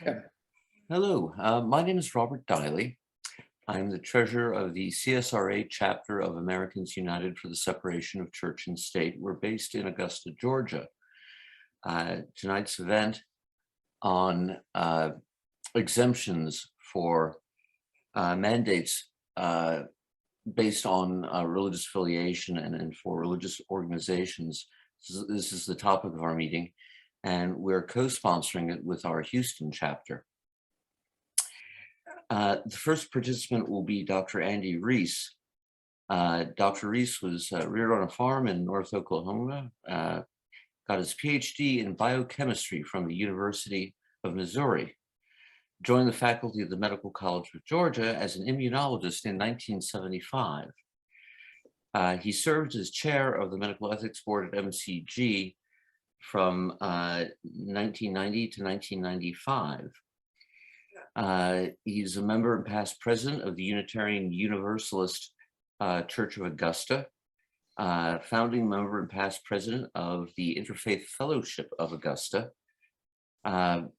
Okay. Hello, my name is Robert Diley. I'm the treasurer of the CSRA chapter of Americans United for the Separation of Church and State. We're based in Augusta, Georgia. Tonight's event on exemptions for mandates based on religious affiliation and for religious organizations. This is the topic of our meeting, and we're co-sponsoring it with our Houston chapter. The first participant will be Dr. Andy Reese. Dr. Reese was reared on a farm in North Oklahoma, got his PhD in biochemistry from the University of Missouri, joined the faculty of the Medical College of Georgia as an immunologist in 1975. He served as chair of the Medical Ethics Board at MCG from 1990 to 1995. He's a member and past president of the Unitarian Universalist Church of Augusta, founding member and past president of the Interfaith Fellowship of Augusta, and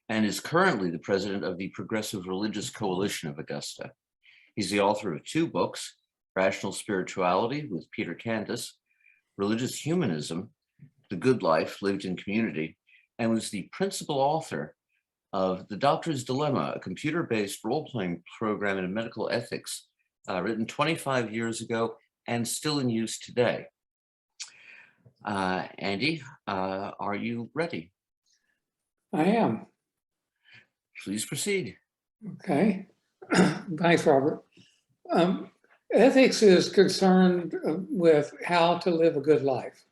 is currently the president of the Progressive Religious Coalition of Augusta. He's the author of 2 books, Rational Spirituality with Peter Candace, Religious Humanism, The Good Life Lived in Community, and was the principal author of The Doctor's Dilemma, a computer-based role-playing program in medical ethics, written 25 years ago and still in use today. Andy, are you ready? I am. Please proceed. Okay. Thanks, Robert. Ethics is concerned with how to live a good life.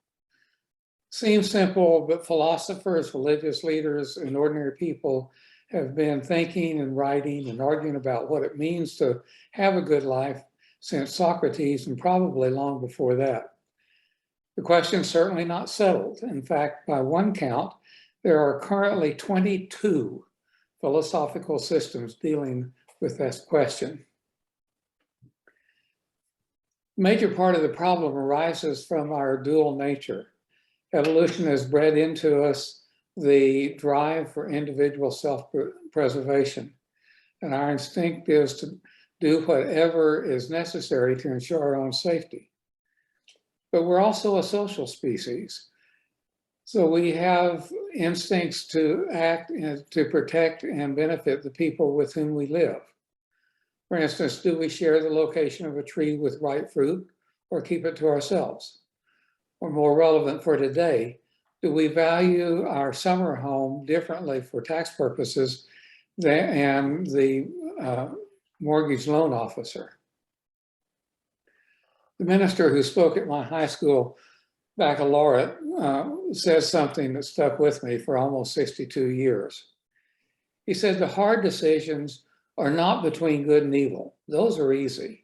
Seems simple, but philosophers, religious leaders, and ordinary people have been thinking and writing and arguing about what it means to have a good life since Socrates and probably long before that. The question is certainly not settled. In fact, by one count, there are currently 22 philosophical systems dealing with this question. A major part of the problem arises from our dual nature. Evolution has bred into us the drive for individual self-preservation, and our instinct is to do whatever is necessary to ensure our own safety. But we're also a social species, so we have instincts to act and to protect and benefit the people with whom we live. For instance, do we share the location of a tree with ripe fruit or keep it to ourselves? Or more relevant for today, do we value our summer home differently for tax purposes than the mortgage loan officer? The minister who spoke at my high school baccalaureate says something that stuck with me for almost 62 years. He said, the hard decisions are not between good and evil. Those are easy.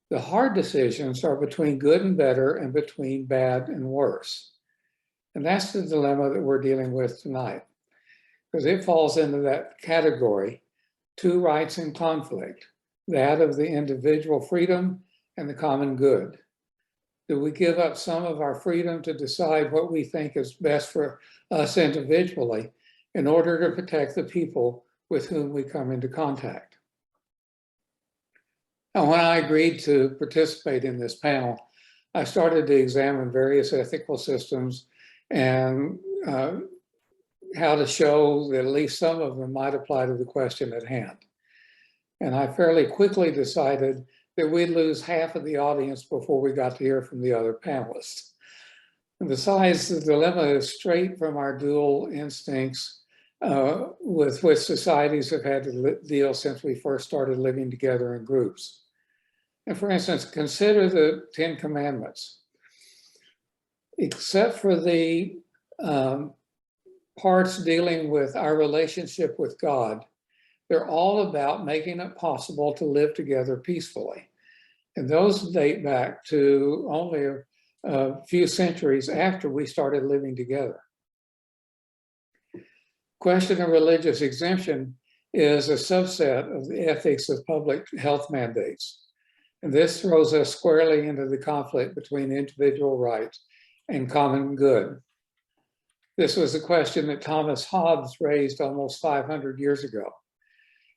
The hard decisions are between good and better and between bad and worse. And that's the dilemma that we're dealing with tonight, because it falls into that category, 2 rights in conflict, that of the individual freedom and the common good. Do we give up some of our freedom to decide what we think is best for us individually in order to protect the people with whom we come into contact? And when I agreed to participate in this panel, I started to examine various ethical systems and how to show that at least some of them might apply to the question at hand. And I fairly quickly decided that we'd lose half of the audience before we got to hear from the other panelists. And besides, the dilemma is straight from our dual instincts with which societies have had to deal since we first started living together in groups. And for instance, consider the 10 Commandments. Except for the parts dealing with our relationship with God, they're all about making it possible to live together peacefully. And those date back to only a few centuries after we started living together. Question of religious exemption is a subset of the ethics of public health mandates. And this throws us squarely into the conflict between individual rights and common good. This was a question that Thomas Hobbes raised almost 500 years ago.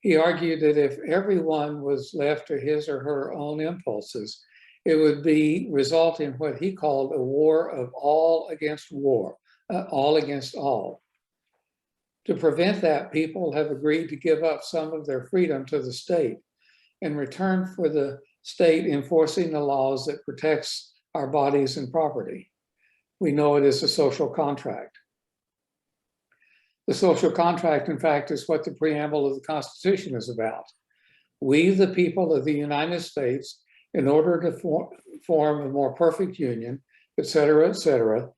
He argued that if everyone was left to his or her own impulses, it would result in what he called a war of all against all against all. To prevent that, people have agreed to give up some of their freedom to the state in return for the state enforcing the laws that protects our bodies and property. We know it as a social contract. The social contract, in fact, is what the preamble of the Constitution is about. We, the people of the United States, in order to form a more perfect union, et cetera,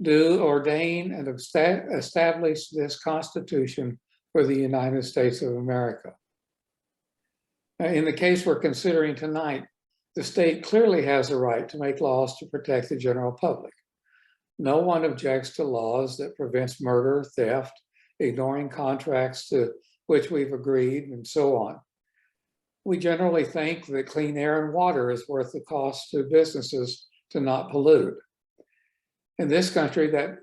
do ordain and establish this Constitution for the United States of America. Now, in the case we're considering tonight, the state clearly has a right to make laws to protect the general public. No one objects to laws that prevents murder, theft, ignoring contracts to which we've agreed, and so on. We generally think that clean air and water is worth the cost to businesses to not pollute. In this country, that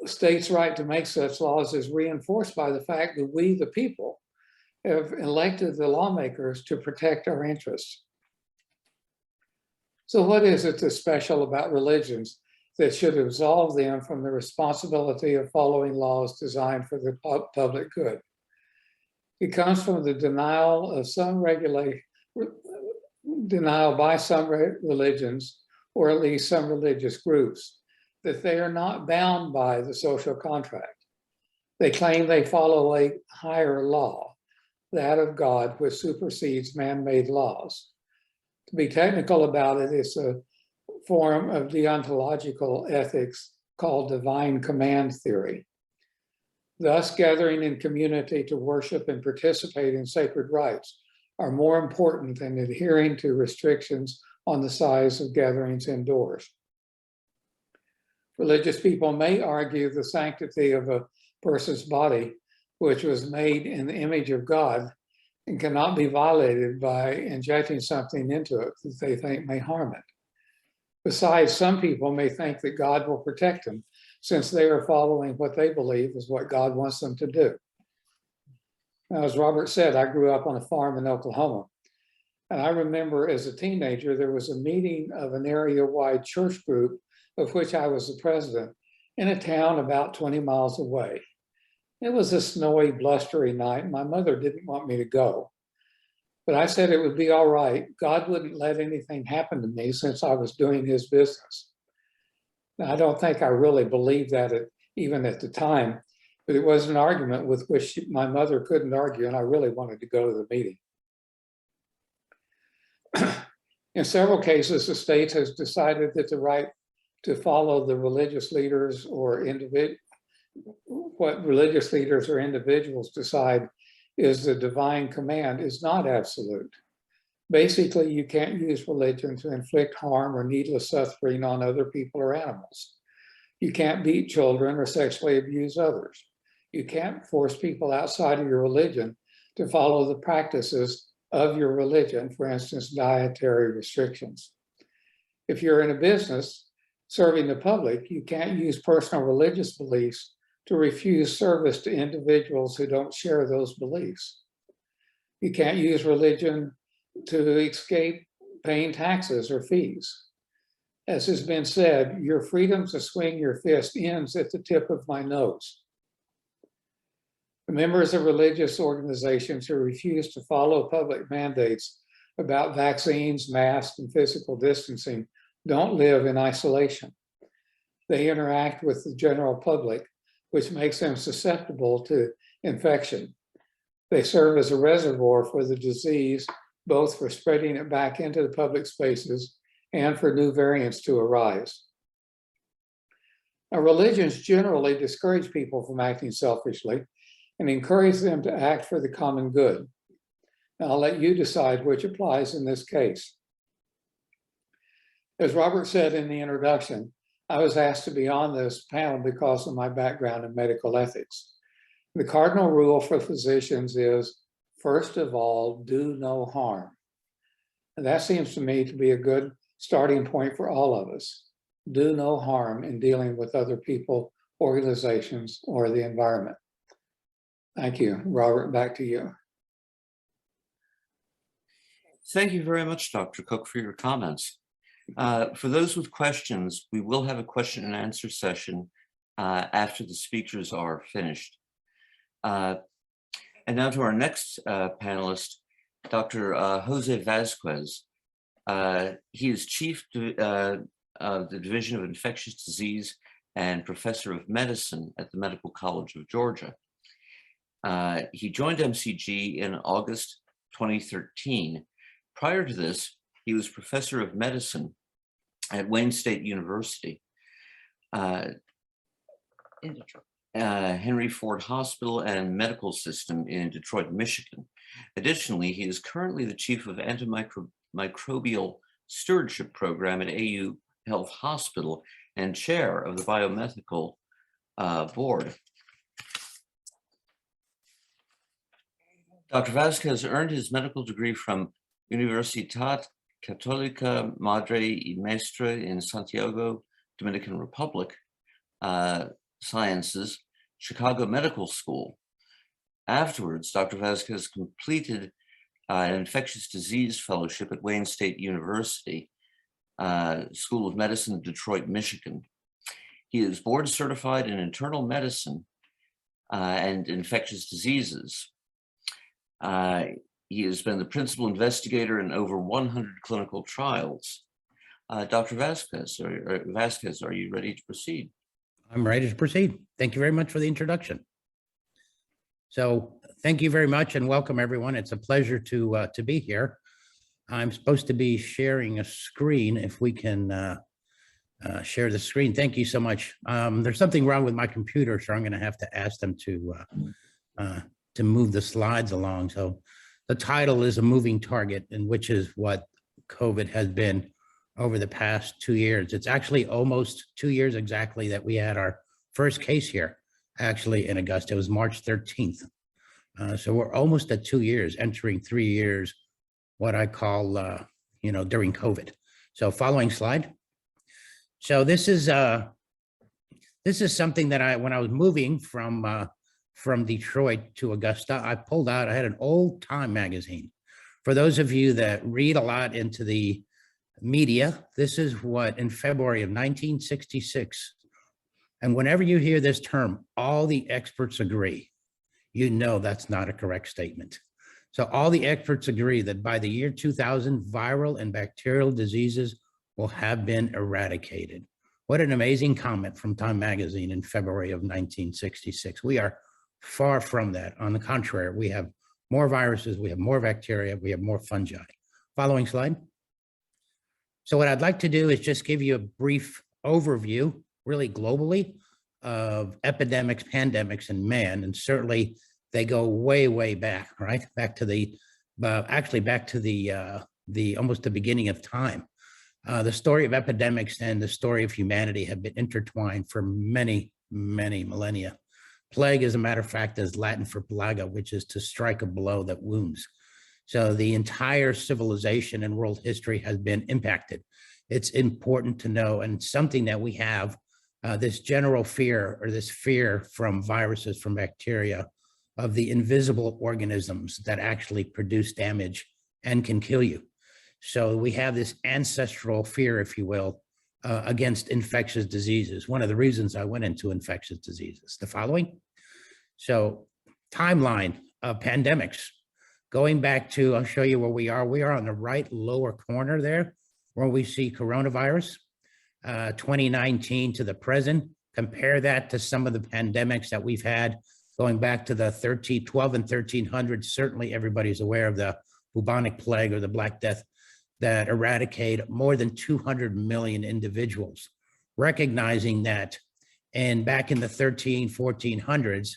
state's right to make such laws is reinforced by the fact that we, the people, have elected the lawmakers to protect our interests. So what is it that's special about religions that should absolve them from the responsibility of following laws designed for the public good? It comes from the denial by some religions, or at least some religious groups, that they are not bound by the social contract. They claim they follow a higher law, that of God, which supersedes man-made laws. To be technical about it, it's a form of deontological ethics called divine command theory. Thus, gathering in community to worship and participate in sacred rites are more important than adhering to restrictions on the size of gatherings indoors. Religious people may argue the sanctity of a person's body, which was made in the image of God, and cannot be violated by injecting something into it that they think may harm it. Besides, some people may think that God will protect them since they are following what they believe is what God wants them to do. Now, as Robert said, I grew up on a farm in Oklahoma. And I remember as a teenager, there was a meeting of an area-wide church group of which I was the president in a town about 20 miles away. It was a snowy, blustery night, and my mother didn't want me to go. But I said it would be all right. God wouldn't let anything happen to me since I was doing his business. Now, I don't think I really believed that even at the time, but it was an argument with which my mother couldn't argue, and I really wanted to go to the meeting. In several cases, the state has decided that the right to follow the religious leaders or what religious leaders or individuals decide is the divine command is not absolute. Basically, you can't use religion to inflict harm or needless suffering on other people or animals. You can't beat children or sexually abuse others. You can't force people outside of your religion to follow the practices of your religion, for instance, dietary restrictions. If you're in a business serving the public, you can't use personal religious beliefs to refuse service to individuals who don't share those beliefs. You can't use religion to escape paying taxes or fees. As has been said, your freedom to swing your fist ends at the tip of my nose. The members of religious organizations who refuse to follow public mandates about vaccines, masks, and physical distancing don't live in isolation. They interact with the general public, which makes them susceptible to infection. They serve as a reservoir for the disease, both for spreading it back into the public spaces and for new variants to arise. Now, religions generally discourage people from acting selfishly and encourage them to act for the common good. Now, I'll let you decide which applies in this case. As Robert said in the introduction, I was asked to be on this panel because of my background in medical ethics. The cardinal rule for physicians is, first of all, do no harm. And that seems to me to be a good starting point for all of us. Do no harm in dealing with other people organizations, or the environment. Thank you. Robert, back to you. Thank you very much, Dr. Cooke, for your comments. For those with questions, we will have a question and answer session after the speakers are finished. And now to our next panelist, Dr. Jose Vazquez. He is Chief of the Division of Infectious Disease and Professor of Medicine at the Medical College of Georgia. He joined MCG in August 2013. Prior to this, he was Professor of Medicine at Wayne State University, in Detroit. Henry Ford Hospital and Medical System in Detroit, Michigan. Additionally, he is currently the Chief of Antimicrobial Stewardship Program at AU Health Hospital and Chair of the Biomedical Board. Dr. Vazquez earned his medical degree from Universidad Católica Madre y Maestra in Santiago, Dominican Republic, Sciences, Chicago Medical School. Afterwards, Dr. Vazquez completed an infectious disease fellowship at Wayne State University, School of Medicine, Detroit, Michigan. He is board certified in internal medicine and infectious diseases. He has been the principal investigator in over 100 clinical trials. Dr. Vazquez, are you ready to proceed? I'm ready to proceed. Thank you very much for the introduction. So thank you very much and welcome everyone. It's a pleasure to be here. I'm supposed to be sharing a screen. If we can share the screen. Thank you so much. There's something wrong with my computer, so I'm going to have to ask them to move the slides along. So the title is A Moving Target, and which is what COVID has been over the past 2 years. It's actually almost 2 years exactly that we had our first case here, actually in Augusta. It was March 13th. So we're almost at 2 years, entering 3 years, what I call, during COVID. So following slide. So this is something that when I was moving from Detroit to Augusta, I pulled out, I had an old Time magazine. For those of you that read a lot into the media, this is what in February of 1966, and whenever you hear this term, all the experts agree, you know that's not a correct statement. So all the experts agree that by the year 2000, viral and bacterial diseases will have been eradicated. What an amazing comment from Time magazine in February of 1966. We are far from that. On the contrary, we have more viruses, we have more bacteria, we have more fungi. Following slide. So what I'd like to do is just give you a brief overview, really globally, of epidemics, pandemics, and man. And certainly they go way, way back, right? Back to the, actually back to the almost the beginning of time. The story of epidemics and the story of humanity have been intertwined for many, many millennia. Plague, as a matter of fact, is Latin for plaga, which is to strike a blow that wounds. So the entire civilization and world history has been impacted. It's important to know, and something that we have, this general fear, or this fear from viruses, from bacteria, of the invisible organisms that actually produce damage and can kill you. So we have this ancestral fear, if you will, against infectious diseases. One of the reasons I went into infectious diseases. The following. So timeline of pandemics. Going back to, I'll show you where we are. We are on the right lower corner there, where we see coronavirus, 2019 to the present. Compare that to some of the pandemics that we've had going back to the 12 and 1300s. Certainly everybody's aware of the bubonic plague or the Black Death that eradicated more than 200 million individuals, recognizing that back in the 1400s,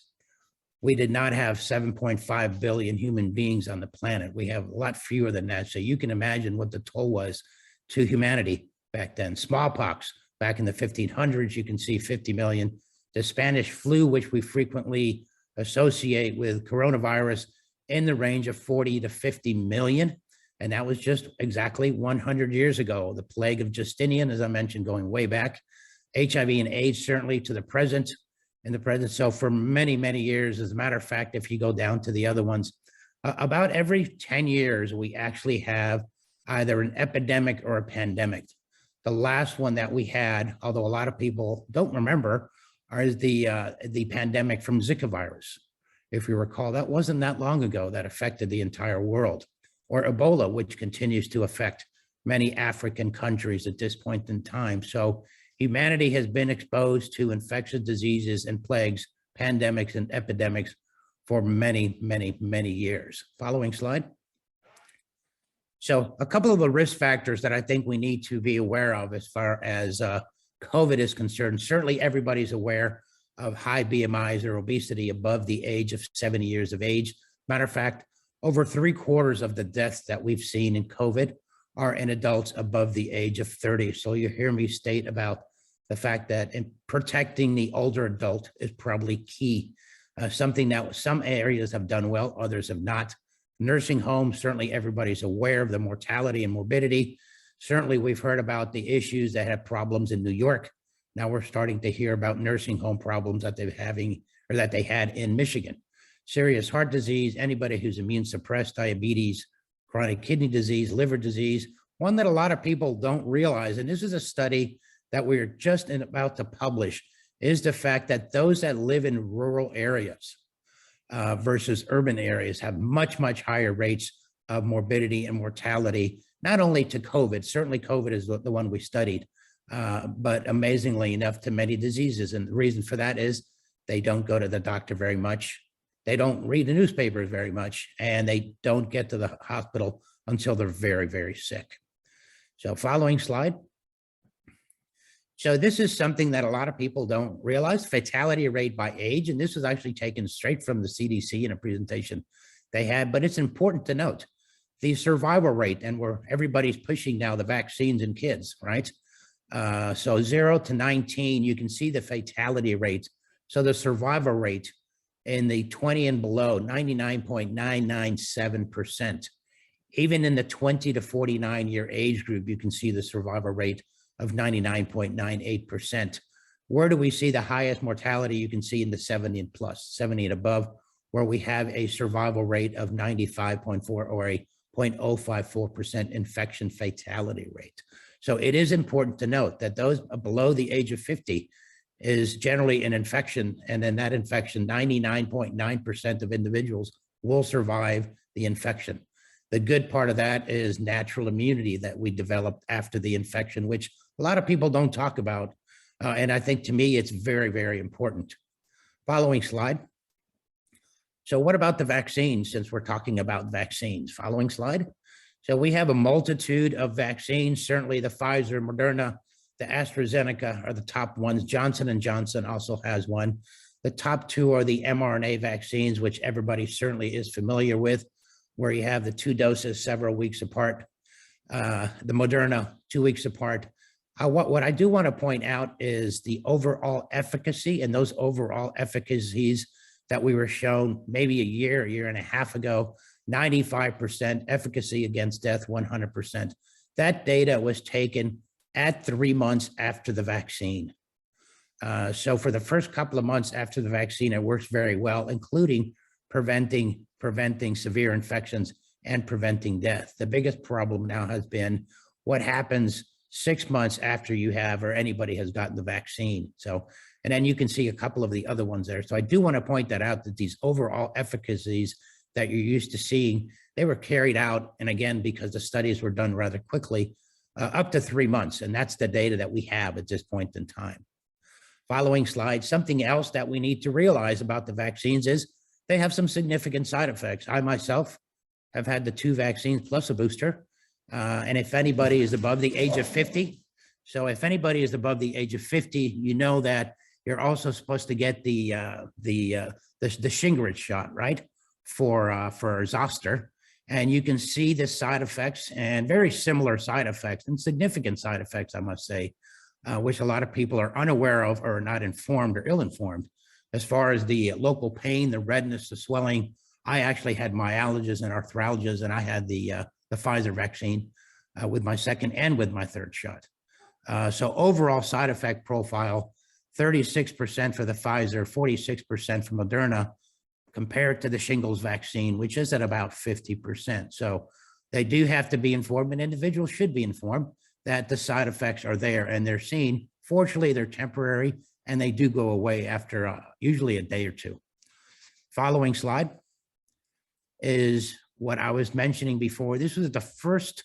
we did not have 7.5 billion human beings on the planet. We have a lot fewer than that. So you can imagine what the toll was to humanity back then. Smallpox, back in the 1500s, you can see 50 million. The Spanish flu, which we frequently associate with coronavirus, in the range of 40 to 50 million. And that was just exactly 100 years ago. The plague of Justinian, as I mentioned, going way back. HIV and AIDS, certainly to the present. in the present. So for many, many years, as a matter of fact, if you go down to the other ones, about every 10 years, we actually have either an epidemic or a pandemic. The last one that we had, although a lot of people don't remember, is the pandemic from Zika virus. If you recall, that wasn't that long ago that affected the entire world, or Ebola, which continues to affect many African countries at this point in time. So humanity has been exposed to infectious diseases and plagues, pandemics and epidemics for many, many, many years. Following slide. So a couple of the risk factors that I think we need to be aware of as far as COVID is concerned. Certainly everybody's aware of high BMIs or obesity above the age of 70 years of age. Matter of fact, over 3/4 of the deaths that we've seen in COVID are in adults above the age of 30. So you hear me state about the fact that in protecting the older adult is probably key. Something that some areas have done well, others have not. Nursing homes, certainly everybody's aware of the mortality and morbidity. Certainly we've heard about the issues that have problems in New York. Now we're starting to hear about nursing home problems that they're having or that they had in Michigan. Serious heart disease, anybody who's immune suppressed, diabetes, chronic kidney disease, liver disease, one that a lot of people don't realize, and this is a study that we're just about to publish, is the fact that those that live in rural areas versus urban areas have much, much higher rates of morbidity and mortality, not only to COVID, certainly COVID is the one we studied, but amazingly enough to many diseases. And the reason for that is they don't go to the doctor very much. They don't read the newspapers very much, and they don't get to the hospital until they're very, very sick. So following slide. So this is something that a lot of people don't realize, fatality rate by age, and this was actually taken straight from the CDC in a presentation they had, but it's important to note the survival rate, and where everybody's pushing now the vaccines in kids, right? So 0 to 19, you can see the fatality rate. So the survival rate in the 20 and below, 99.997%. Even in the 20 to 49 year age group, you can see the survival rate of 99.98%. Where do we see the highest mortality? You can see in the 70 and plus, 70 and above, where we have a survival rate of 95.4 or a 0.054% infection fatality rate. So it is important to note that those below the age of 50 is generally an infection, and then that infection, 99.9% of individuals will survive the infection. The good part of that is natural immunity that we developed after the infection, which a lot of people don't talk about. And I think to me, it's very, very important. Following slide. So what about the vaccines, since we're talking about vaccines? Following slide. So we have a multitude of vaccines, certainly the Pfizer, Moderna, the AstraZeneca are the top ones. Johnson & Johnson also has one. The top two are the mRNA vaccines, which everybody certainly is familiar with, where you have the 2 doses several weeks apart. The Moderna, 2 weeks apart. What I do want to point out is the overall efficacy, and those overall efficacies that we were shown maybe a year and a half ago, 95% efficacy against death, 100%. That data was taken at 3 months after the vaccine. So for the first couple of months after the vaccine, it works very well, including preventing severe infections and preventing death. The biggest problem now has been what happens 6 months after you have or anybody has gotten the vaccine. So, and then you can see a couple of the other ones there. So I do want to point that out, that these overall efficacies that you're used to seeing, they were carried out, and again, because the studies were done rather quickly, up to 3 months, and that's the data that we have at this point in time. Following slide, something else that we need to realize about the vaccines is they have some significant side effects. I myself have had the 2 vaccines plus a booster, and if anybody is above the age of 50, so if anybody is above the age of 50, you know that you're also supposed to get the Shingrix shot, right, for zoster. And you can see the side effects, and very similar side effects and significant side effects, I must say, which a lot of people are unaware of or not informed or ill-informed. As far as the local pain, the redness, the swelling, I actually had myalgias and arthralgias, and I had the Pfizer vaccine with my second and with my third shot. So overall side effect profile, 36% for the Pfizer, 46% for Moderna, compared to the shingles vaccine, which is at about 50%. So they do have to be informed, and individuals should be informed that the side effects are there and they're seen. Fortunately, they're temporary and they do go away after usually a day or two. Following slide is what I was mentioning before. This was the first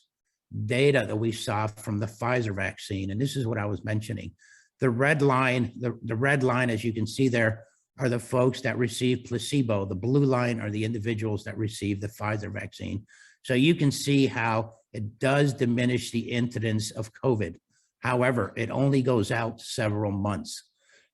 data that we saw from the Pfizer vaccine, and this is what I was mentioning. The red line, the red line, as you can see there, are the folks that receive placebo. The blue line are the individuals that receive the Pfizer vaccine. So you can see how it does diminish the incidence of COVID. However, it only goes out several months.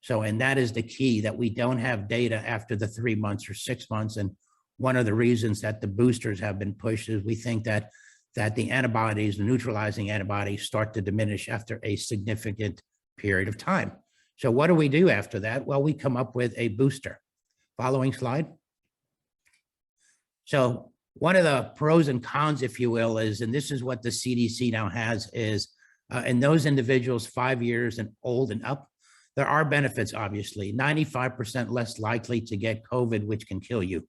So, and that is the key, that we don't have data after the 3 months or 6 months. And one of the reasons that the boosters have been pushed is we think that the antibodies, the neutralizing antibodies, start to diminish after a significant period of time. So what do we do after that? Well, we come up with a booster. Following slide. So one of the pros and cons, if you will, is, and this is what the CDC now has, is in those individuals 5 years and old and up, there are benefits, obviously. 95% less likely to get COVID, which can kill you,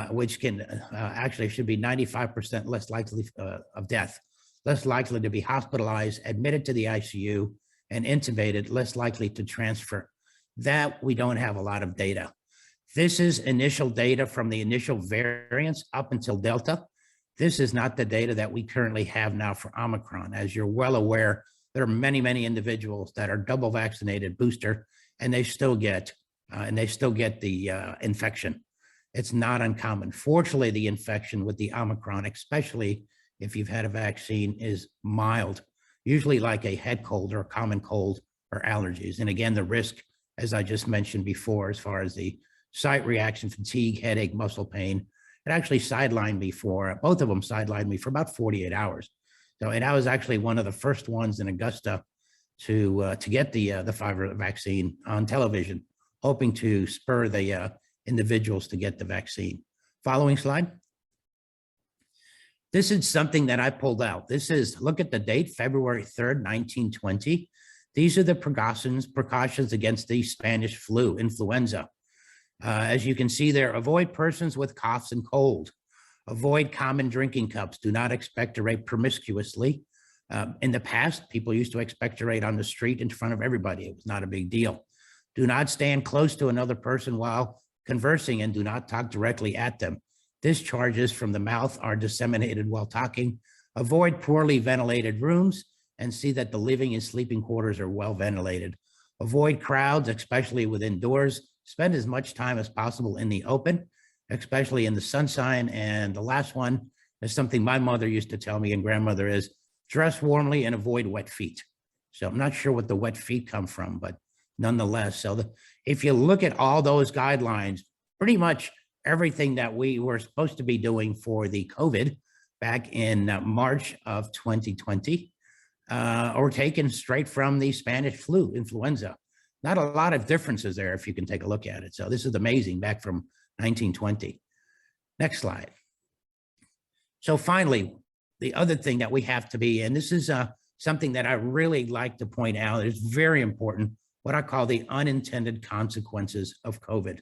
which can actually should be 95% less likely of death, less likely to be hospitalized, admitted to the ICU, and intubated, less likely to transfer. That we don't have a lot of data. This is initial data from the initial variants up until Delta. This is not the data that we currently have now for Omicron. As you're well aware, there are many, many individuals that are double vaccinated booster, and they still get the infection. It's not uncommon. Fortunately, the infection with the Omicron, especially if you've had a vaccine, is mild, usually like a head cold or a common cold or allergies. And again, the risk, as I just mentioned before, as far as the site reaction, fatigue, headache, muscle pain, it actually sidelined me for, both of them sidelined me for about 48 hours. So, and I was actually one of the first ones in Augusta to get the Pfizer vaccine on television, hoping to spur the individuals to get the vaccine. Following slide. This is something that I pulled out. This is, look at the date, February 3rd, 1920. These are the precautions against the Spanish flu, influenza. As you can see there, avoid persons with coughs and cold. Avoid common drinking cups. Do not expectorate promiscuously. In the past, people used to expectorate on the street in front of everybody. It was not a big deal. Do not stand close to another person while conversing, and do not talk directly at them. Discharges from the mouth are disseminated while talking. Avoid poorly ventilated rooms and see that the living and sleeping quarters are well ventilated. Avoid crowds, especially within doors. Spend as much time as possible in the open, especially in the sunshine. And the last one is something my mother used to tell me, and grandmother, is dress warmly and avoid wet feet. So I'm not sure what the wet feet come from, but nonetheless. So if you look at all those guidelines, pretty much everything that we were supposed to be doing for the COVID back in March of 2020 or taken straight from the Spanish flu, influenza. Not a lot of differences there if you can take a look at it. So this is amazing, back from 1920. Next slide. So finally, the other thing that we have to be, and this is something that I really like to point out, is very important, what I call the unintended consequences of COVID.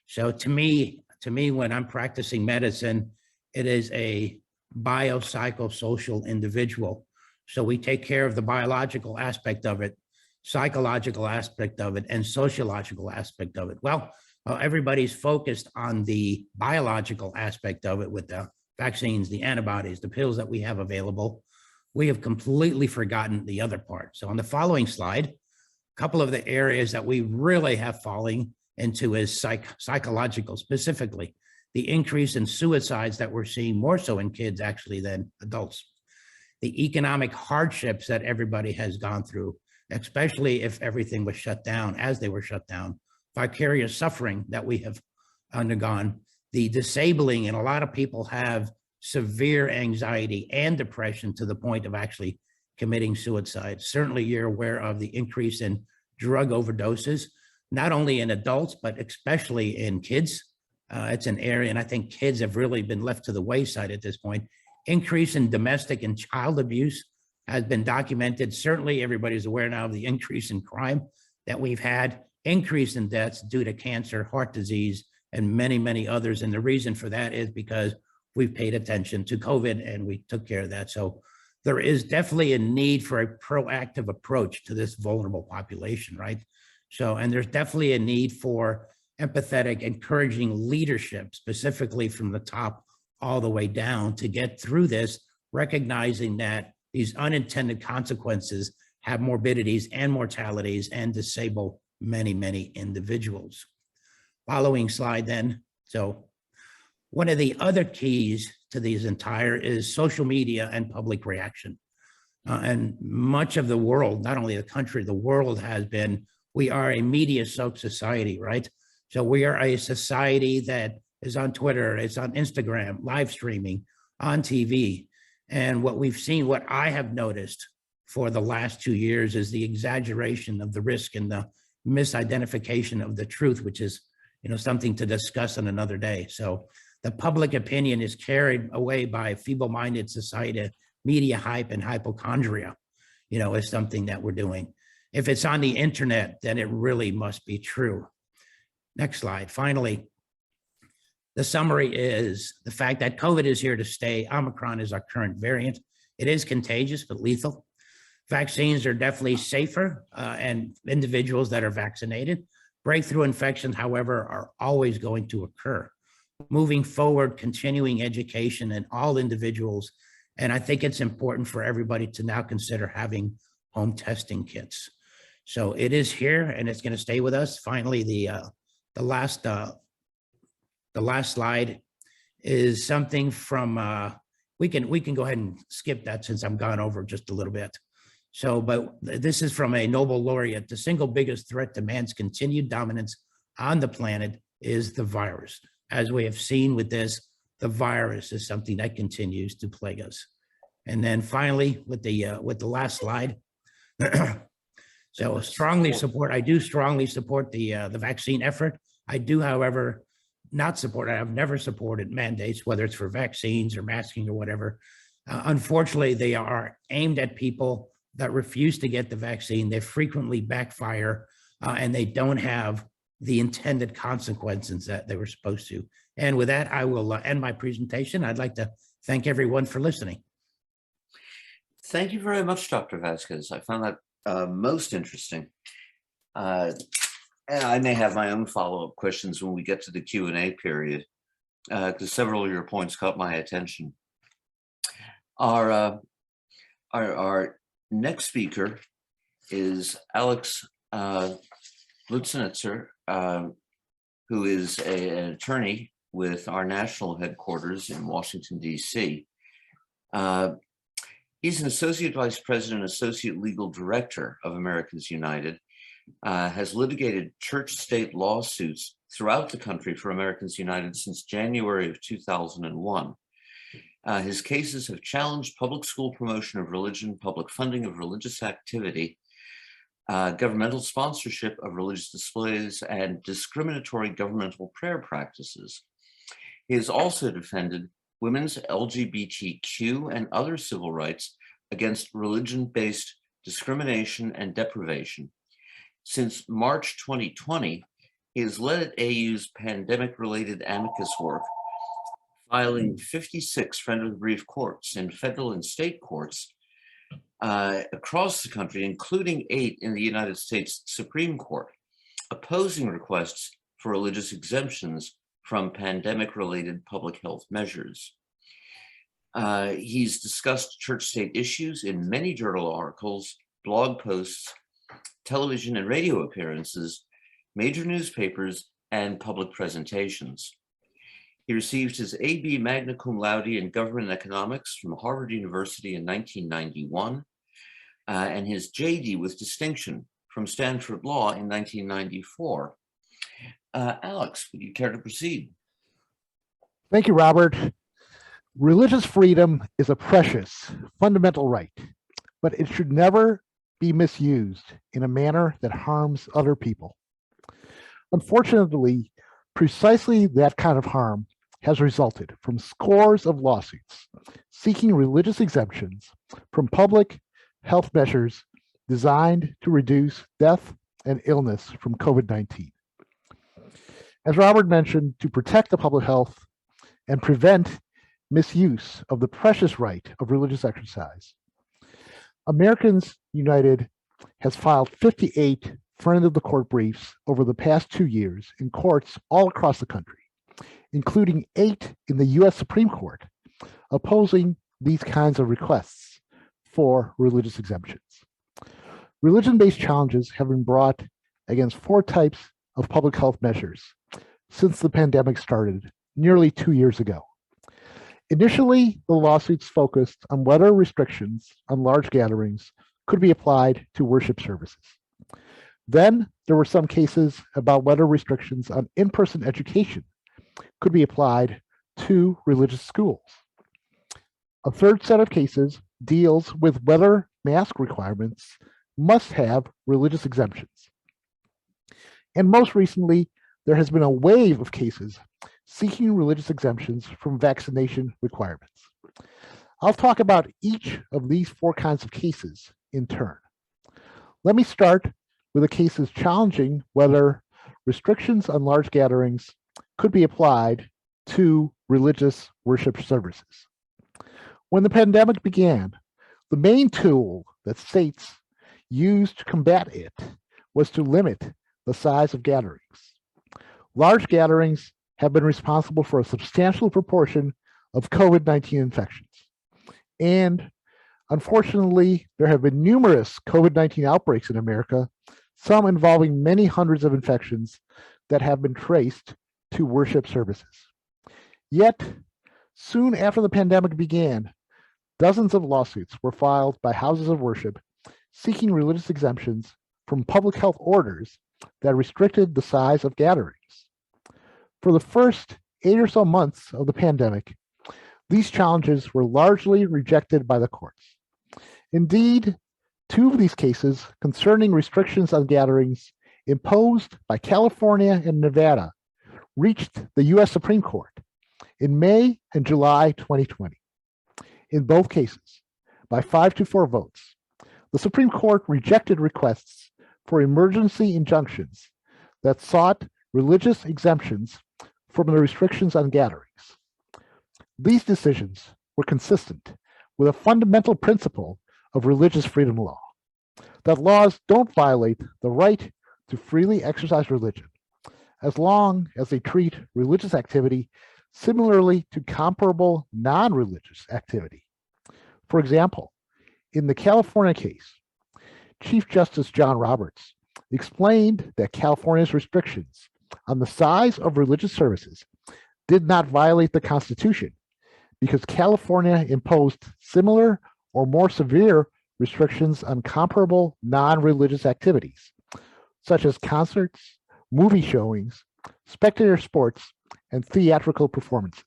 So to me, when I'm practicing medicine, it is a biopsychosocial individual. So we take care of the biological aspect of it, psychological aspect of it, and sociological aspect of it. Well, everybody's focused on the biological aspect of it with the vaccines, the antibodies, the pills that we have available. We have completely forgotten the other part. So on the following slide, a couple of the areas that we really have falling into is psychological, specifically the increase in suicides that we're seeing more so in kids actually than adults. The economic hardships that everybody has gone through, especially if everything was shut down, as they were shut down, vicarious suffering that we have undergone, the disabling, and a lot of people have severe anxiety and depression to the point of actually committing suicide. Certainly you're aware of the increase in drug overdoses, not only in adults, but especially in kids. It's an area, and I think kids have really been left to the wayside at this point. Increase in domestic and child abuse has been documented. Certainly everybody's aware now of the increase in crime that we've had increase in deaths due to cancer, heart disease, and many, many others. And the reason for that is because we've paid attention to COVID and we took care of that. So there is definitely a need for a proactive approach to this vulnerable population, right? So, and there's definitely a need for empathetic, encouraging leadership, specifically from the top all the way down, to get through this, recognizing that these unintended consequences have morbidities and mortalities and disable many, many individuals. Following slide then. So one of the other keys to these entire is social media and public reaction. And much of the world, not only the country, the world has been, we are a media-soaked society, right? So we are a society that is on Twitter, it's on Instagram, live streaming, on TV. And what we've seen, what I have noticed for the last 2 years, is the exaggeration of the risk and the misidentification of the truth, which is, something to discuss on another day. So the public opinion is carried away by feeble-minded society, media hype, and hypochondria, is something that we're doing. If it's on the internet, then it really must be true. Next slide. Finally, the summary is the fact that COVID is here to stay. Omicron is our current variant. It is contagious, but lethal. Vaccines are definitely safer, and individuals that are vaccinated. Breakthrough infections, however, are always going to occur. Moving forward, continuing education in all individuals. And I think it's important for everybody to now consider having home testing kits. So it is here and it's going to stay with us. Finally, the last slide is something from, we can go ahead and skip that since I'm gone over just a little bit. So, but this is from a Nobel laureate. The single biggest threat to man's continued dominance on the planet is the virus. As we have seen with this, the virus is something that continues to plague us. And then finally, with the last slide. So I do strongly support the vaccine effort. I do, however, I've never supported mandates, whether it's for vaccines or masking or whatever. Unfortunately, they are aimed at people that refuse to get the vaccine. They frequently backfire, and they don't have the intended consequences that they were supposed to. And with that, I will end my presentation. I'd like to thank everyone for listening. Thank you very much, Dr. Vazquez. I found that most interesting. And I may have my own follow-up questions when we get to the Q&A period, because several of your points caught my attention. Our next speaker is Alex Luchenitser, who is an attorney with our national headquarters in Washington, D.C. He's an associate vice president, associate legal director of Americans United, has litigated church-state lawsuits throughout the country for Americans United since January of 2001. His cases have challenged public school promotion of religion, public funding of religious activity, governmental sponsorship of religious displays, and discriminatory governmental prayer practices. He has also defended women's LGBTQ and other civil rights against religion-based discrimination and deprivation. Since March 2020, he has led AU's pandemic-related amicus work, filing 56 friend of the brief courts in federal and state courts across the country, including 8 in the United States Supreme Court, opposing requests for religious exemptions from pandemic-related public health measures. He's discussed church-state issues in many journal articles, blog posts, television and radio appearances, major newspapers, and public presentations. He received his AB magna cum laude in government economics from Harvard University in 1991, and his JD with distinction from Stanford Law in 1994. Alex, would you care to proceed? Thank you, Robert. Religious freedom is a precious, fundamental right, but it should never be misused in a manner that harms other people. Unfortunately, precisely that kind of harm has resulted from scores of lawsuits seeking religious exemptions from public health measures designed to reduce death and illness from COVID-19. As Robert mentioned, to protect the public health and prevent misuse of the precious right of religious exercise, Americans United has filed 58 friend of the court briefs over the past 2 years in courts all across the country, including 8 in the US Supreme Court, opposing these kinds of requests for religious exemptions. Religion-based challenges have been brought against 4 types of public health measures since the pandemic started nearly 2 years ago. Initially, the lawsuits focused on whether restrictions on large gatherings could be applied to worship services. Then there were some cases about whether restrictions on in-person education could be applied to religious schools. A third set of cases deals with whether mask requirements must have religious exemptions. And most recently, there has been a wave of cases seeking religious exemptions from vaccination requirements. I'll talk about each of these 4 kinds of cases in turn. Let me start with the cases challenging whether restrictions on large gatherings could be applied to religious worship services. When the pandemic began, the main tool that states used to combat it was to limit the size of gatherings. Large gatherings have been responsible for a substantial proportion of COVID-19 infections. And unfortunately, there have been numerous COVID-19 outbreaks in America, some involving many hundreds of infections that have been traced to worship services. Yet, soon after the pandemic began, dozens of lawsuits were filed by houses of worship seeking religious exemptions from public health orders that restricted the size of gatherings. For the first 8 or so months of the pandemic, these challenges were largely rejected by the courts. Indeed, 2 of these cases concerning restrictions on gatherings imposed by California and Nevada reached the US Supreme Court in May and July 2020. In both cases, by 5-4 votes, the Supreme Court rejected requests for emergency injunctions that sought religious exemptions from the restrictions on gatherings. These decisions were consistent with a fundamental principle of religious freedom law, that laws don't violate the right to freely exercise religion, as long as they treat religious activity similarly to comparable non-religious activity. For example, in the California case, Chief Justice John Roberts explained that California's restrictions on the size of religious services did not violate the Constitution because California imposed similar or more severe restrictions on comparable non-religious activities, such as concerts, movie showings, spectator sports, and theatrical performances.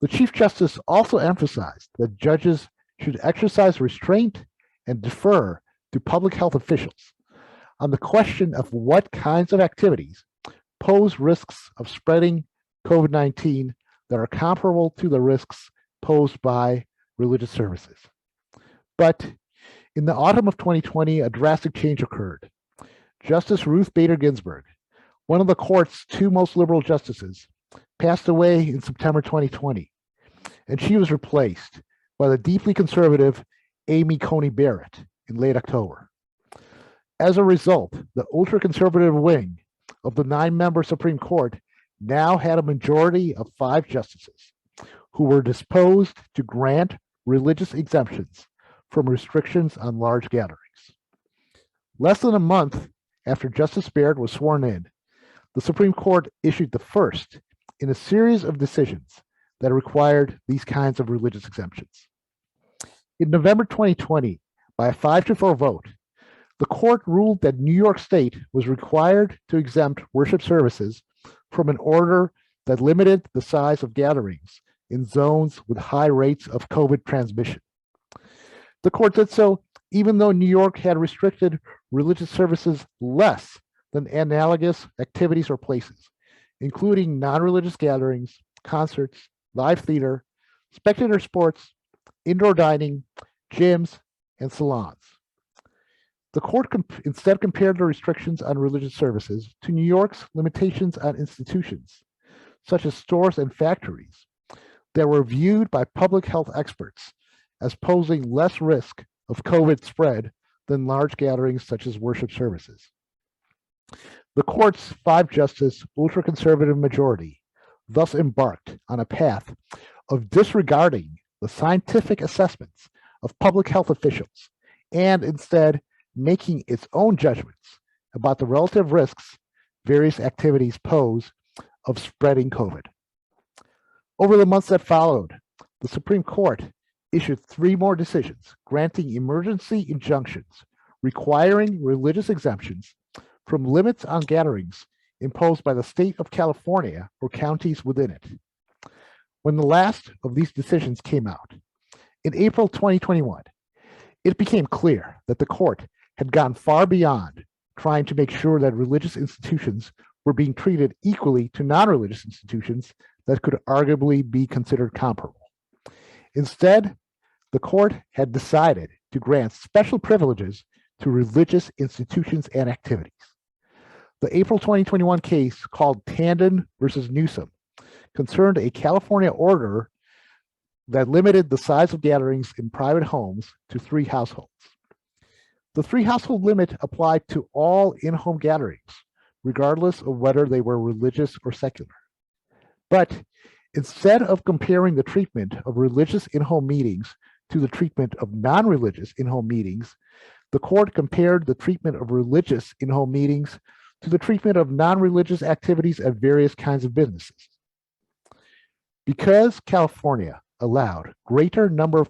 The Chief Justice also emphasized that judges should exercise restraint and defer to public health officials on the question of what kinds of activities pose risks of spreading COVID-19 that are comparable to the risks posed by religious services. But in the autumn of 2020, a drastic change occurred. Justice Ruth Bader Ginsburg, one of the court's 2 most liberal justices, passed away in September 2020, and she was replaced by the deeply conservative Amy Coney Barrett in late October. As a result, the ultra-conservative wing of the 9-member Supreme Court now had a majority of 5 justices who were disposed to grant religious exemptions from restrictions on large gatherings. Less than a month after Justice Barrett was sworn in, the Supreme Court issued the first in a series of decisions that required these kinds of religious exemptions. In November 2020, by a 5-4 vote, the court ruled that New York State was required to exempt worship services from an order that limited the size of gatherings in zones with high rates of COVID transmission. The court did so even though New York had restricted religious services less than analogous activities or places, including non-religious gatherings, concerts, live theater, spectator sports, indoor dining, gyms, and salons. The court instead compared the restrictions on religious services to New York's limitations on institutions, such as stores and factories, that were viewed by public health experts as posing less risk of COVID spread than large gatherings such as worship services. The court's 5-justice ultra-conservative majority thus embarked on a path of disregarding the scientific assessments of public health officials and instead making its own judgments about the relative risks various activities pose of spreading COVID. Over the months that followed, the Supreme Court issued 3 more decisions granting emergency injunctions requiring religious exemptions from limits on gatherings imposed by the state of California or counties within it. When the last of these decisions came out, in April 2021, it became clear that the court had gone far beyond trying to make sure that religious institutions were being treated equally to non-religious institutions that could arguably be considered comparable. Instead, the court had decided to grant special privileges to religious institutions and activities. The April 2021 case called Tandon versus Newsom concerned a California order that limited the size of gatherings in private homes to 3 households. The 3 household limit applied to all in-home gatherings, regardless of whether they were religious or secular. But instead of comparing the treatment of religious in-home meetings to the treatment of non-religious in-home meetings, the court compared the treatment of religious in-home meetings to the treatment of non-religious activities at various kinds of businesses. Because California allowed greater numbers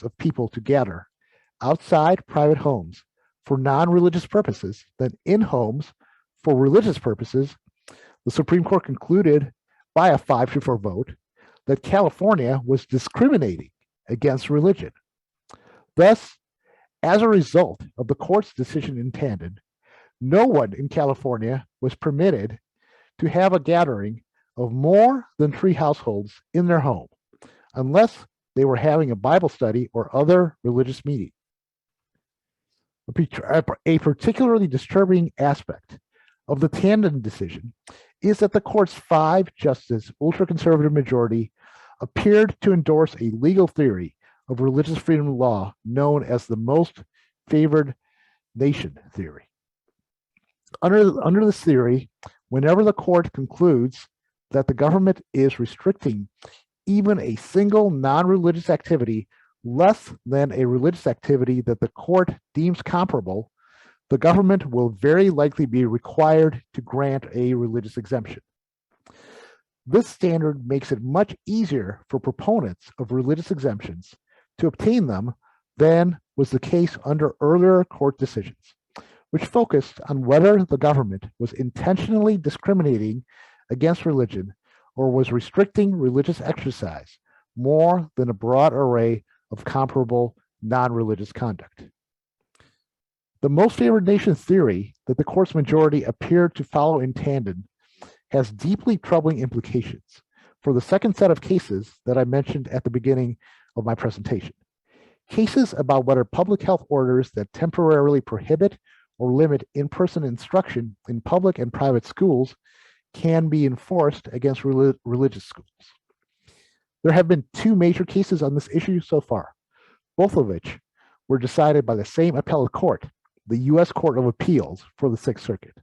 of people to gather outside private homes for non-religious purposes than in homes for religious purposes, the Supreme Court concluded by a 5-4 vote that California was discriminating against religion. Thus, as a result of the court's decision in Tandon, no one in California was permitted to have a gathering of more than 3 households in their home, unless they were having a Bible study or other religious meeting. A particularly disturbing aspect of the Tandon decision is that the court's 5-justice ultra-conservative majority appeared to endorse a legal theory of religious freedom law known as the most favored nation theory. Under this theory, whenever the court concludes that the government is restricting even a single non-religious activity less than a religious activity that the court deems comparable, the government will very likely be required to grant a religious exemption. This standard makes it much easier for proponents of religious exemptions to obtain them than was the case under earlier court decisions, which focused on whether the government was intentionally discriminating against religion or was restricting religious exercise more than a broad array of comparable non-religious conduct. The most favored nation theory that the court's majority appeared to follow in Tandon has deeply troubling implications for the second set of cases that I mentioned at the beginning of my presentation. Cases about whether public health orders that temporarily prohibit or limit in-person instruction in public and private schools can be enforced against religious schools. There have been 2 major cases on this issue so far, both of which were decided by the same appellate court, the U.S. Court of Appeals for the Sixth Circuit.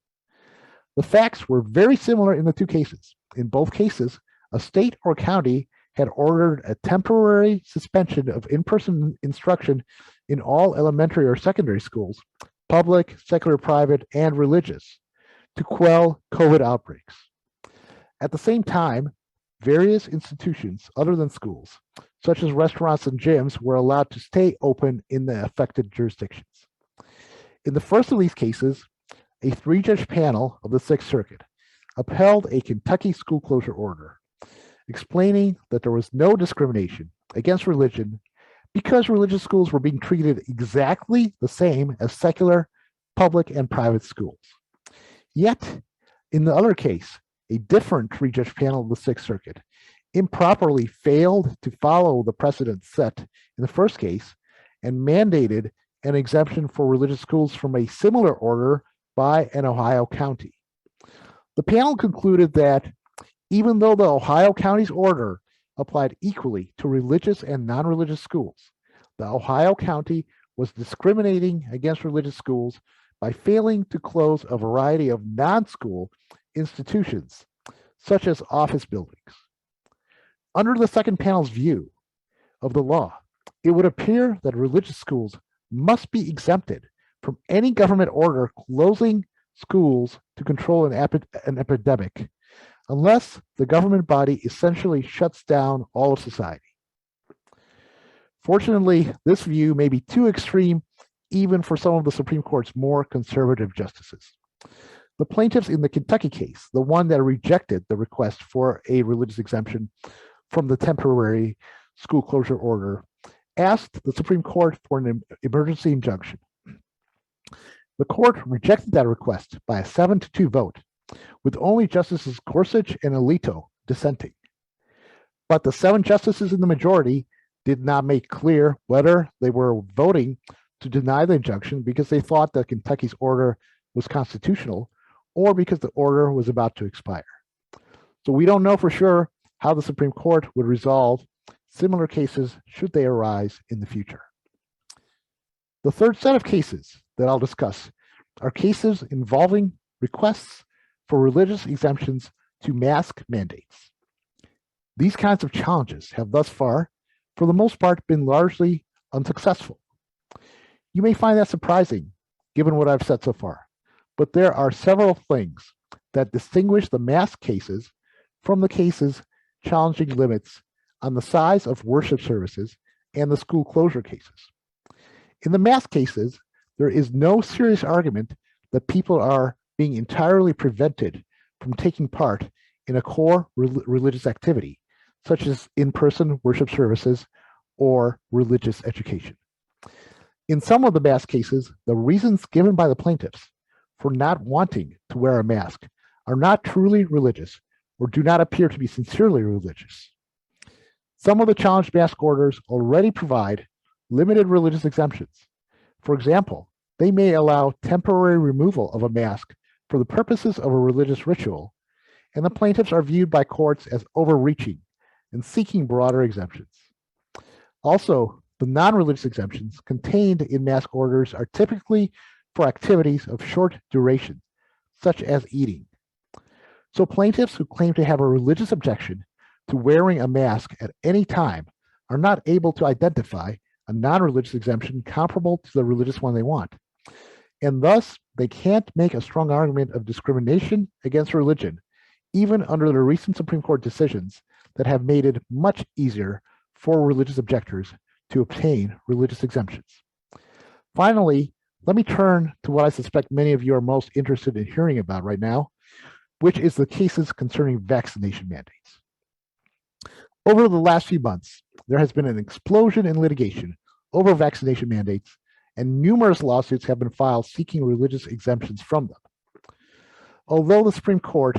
The facts were very similar in the 2 cases. In both cases, a state or county had ordered a temporary suspension of in-person instruction in all elementary or secondary schools, public, secular, private, and religious, to quell COVID outbreaks. At the same time, various institutions other than schools, such as restaurants and gyms, were allowed to stay open in the affected jurisdictions. In the first of these cases, a 3-judge panel of the Sixth Circuit upheld a Kentucky school closure order, explaining that there was no discrimination against religion because religious schools were being treated exactly the same as secular, public, and private schools. Yet, in the other case, a different 3-judge panel of the Sixth Circuit improperly failed to follow the precedent set in the first case and mandated an exemption for religious schools from a similar order by an Ohio county. The panel concluded that even though the Ohio county's order applied equally to religious and non-religious schools, the Ohio county was discriminating against religious schools by failing to close a variety of non-school institutions, such as office buildings. Under the second panel's view of the law, it would appear that religious schools must be exempted from any government order closing schools to control an epidemic, unless the government body essentially shuts down all of society. Fortunately, this view may be too extreme even for some of the Supreme Court's more conservative justices. The plaintiffs in the Kentucky case, the one that rejected the request for a religious exemption from the temporary school closure order, asked the Supreme Court for an emergency injunction. The court rejected that request by a 7-2 vote, with only Justices Gorsuch and Alito dissenting. But the 7 justices in the majority did not make clear whether they were voting to deny the injunction because they thought that Kentucky's order was constitutional or because the order was about to expire. So we don't know for sure how the Supreme Court would resolve similar cases should they arise in the future. The third set of cases that I'll discuss are cases involving requests for religious exemptions to mask mandates. These kinds of challenges have thus far, for the most part, been largely unsuccessful. You may find that surprising, given what I've said so far, but there are several things that distinguish the mask cases from the cases challenging limits on the size of worship services and the school closure cases. In the mask cases, there is no serious argument that people are being entirely prevented from taking part in a core religious activity, such as in-person worship services or religious education. In some of the mask cases, the reasons given by the plaintiffs for not wanting to wear a mask are not truly religious or do not appear to be sincerely religious. Some of the challenged mask orders already provide limited religious exemptions. For example, they may allow temporary removal of a mask for the purposes of a religious ritual, and the plaintiffs are viewed by courts as overreaching and seeking broader exemptions. Also, the non-religious exemptions contained in mask orders are typically for activities of short duration, such as eating. So plaintiffs who claim to have a religious objection to wearing a mask at any time are not able to identify a non-religious exemption comparable to the religious one they want. And thus, they can't make a strong argument of discrimination against religion, even under the recent Supreme Court decisions that have made it much easier for religious objectors to obtain religious exemptions. Finally, let me turn to what I suspect many of you are most interested in hearing about right now, which is the cases concerning vaccination mandates. Over the last few months, there has been an explosion in litigation over vaccination mandates, and numerous lawsuits have been filed seeking religious exemptions from them. Although the Supreme Court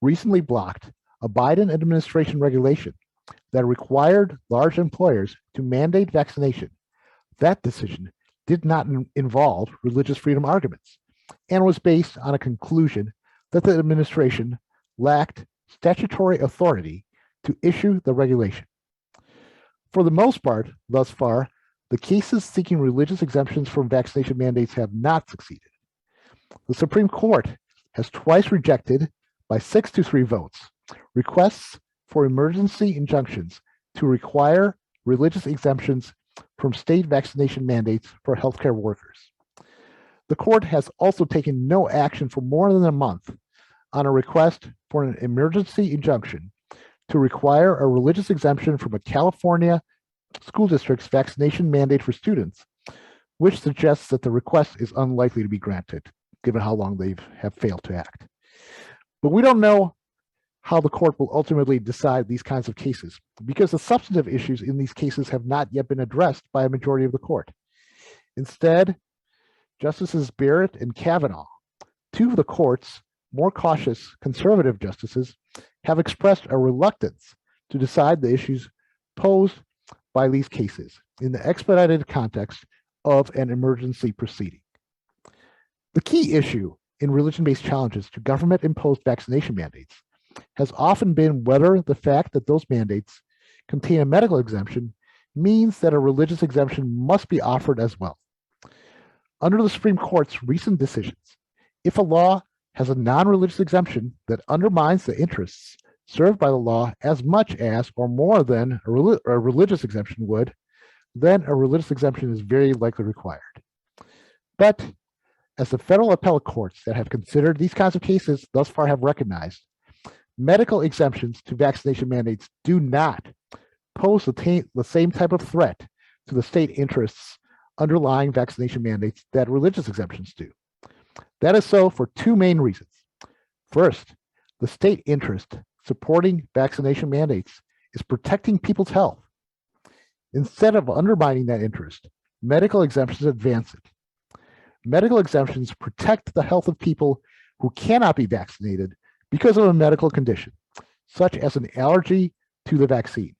recently blocked a Biden administration regulation that required large employers to mandate vaccination, that decision did not involve religious freedom arguments and was based on a conclusion that the administration lacked statutory authority to issue the regulation. For the most part, thus far, the cases seeking religious exemptions from vaccination mandates have not succeeded. The Supreme Court has twice rejected, by 6-3 votes, requests for emergency injunctions to require religious exemptions from state vaccination mandates for healthcare workers. The court has also taken no action for more than a month on a request for an emergency injunction to require a religious exemption from a California school district's vaccination mandate for students, which suggests that the request is unlikely to be granted, given how long they have failed to act. But we don't know how the court will ultimately decide these kinds of cases, because the substantive issues in these cases have not yet been addressed by a majority of the court. Instead, Justices Barrett and Kavanaugh, two of the court's more cautious conservative justices, have expressed a reluctance to decide the issues posed by these cases in the expedited context of an emergency proceeding. The key issue in religion-based challenges to government-imposed vaccination mandates has often been whether the fact that those mandates contain a medical exemption means that a religious exemption must be offered as well. Under the Supreme Court's recent decisions, if a law has a non-religious exemption that undermines the interests served by the law as much as or more than a religious exemption would, then a religious exemption is very likely required. But as the federal appellate courts that have considered these kinds of cases thus far have recognized, medical exemptions to vaccination mandates do not pose the same type of threat to the state interests underlying vaccination mandates that religious exemptions do. That is so for two main reasons. First, the state interest supporting vaccination mandates is protecting people's health. Instead of undermining that interest, medical exemptions advance it. Medical exemptions protect the health of people who cannot be vaccinated because of a medical condition, such as an allergy to the vaccine.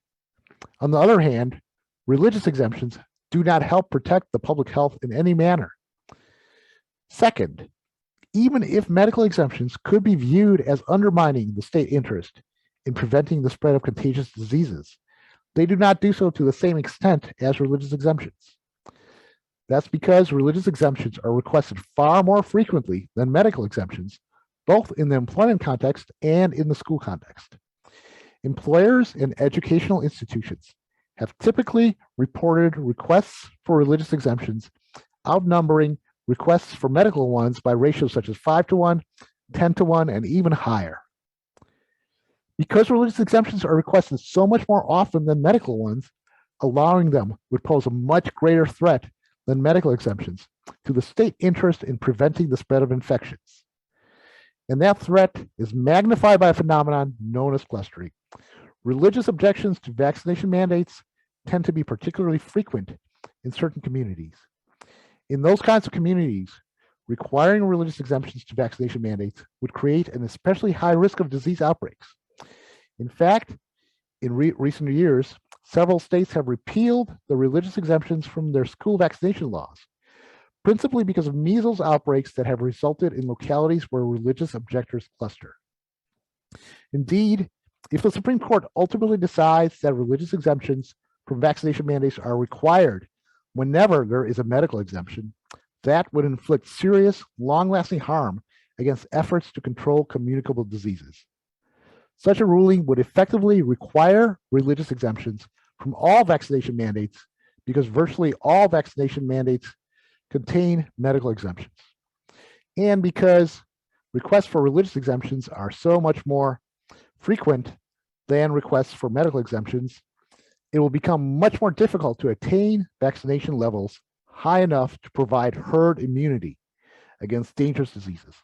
On the other hand, religious exemptions do not help protect the public health in any manner. Second, even if medical exemptions could be viewed as undermining the state interest in preventing the spread of contagious diseases, they do not do so to the same extent as religious exemptions. That's because religious exemptions are requested far more frequently than medical exemptions, both in the employment context and in the school context. Employers and educational institutions have typically reported requests for religious exemptions outnumbering requests for medical ones by ratios such as 5-to-1, 10-to-1, and even higher. Because religious exemptions are requested so much more often than medical ones, allowing them would pose a much greater threat than medical exemptions to the state interest in preventing the spread of infections. And that threat is magnified by a phenomenon known as clustering. Religious objections to vaccination mandates tend to be particularly frequent in certain communities. In those kinds of communities, requiring religious exemptions to vaccination mandates would create an especially high risk of disease outbreaks. In fact, in recent years, several states have repealed the religious exemptions from their school vaccination laws, principally because of measles outbreaks that have resulted in localities where religious objectors cluster. Indeed, if the Supreme Court ultimately decides that religious exemptions from vaccination mandates are required whenever there is a medical exemption, that would inflict serious, long-lasting harm against efforts to control communicable diseases. Such a ruling would effectively require religious exemptions from all vaccination mandates because virtually all vaccination mandates contain medical exemptions. And because requests for religious exemptions are so much more frequent than requests for medical exemptions, it will become much more difficult to attain vaccination levels high enough to provide herd immunity against dangerous diseases.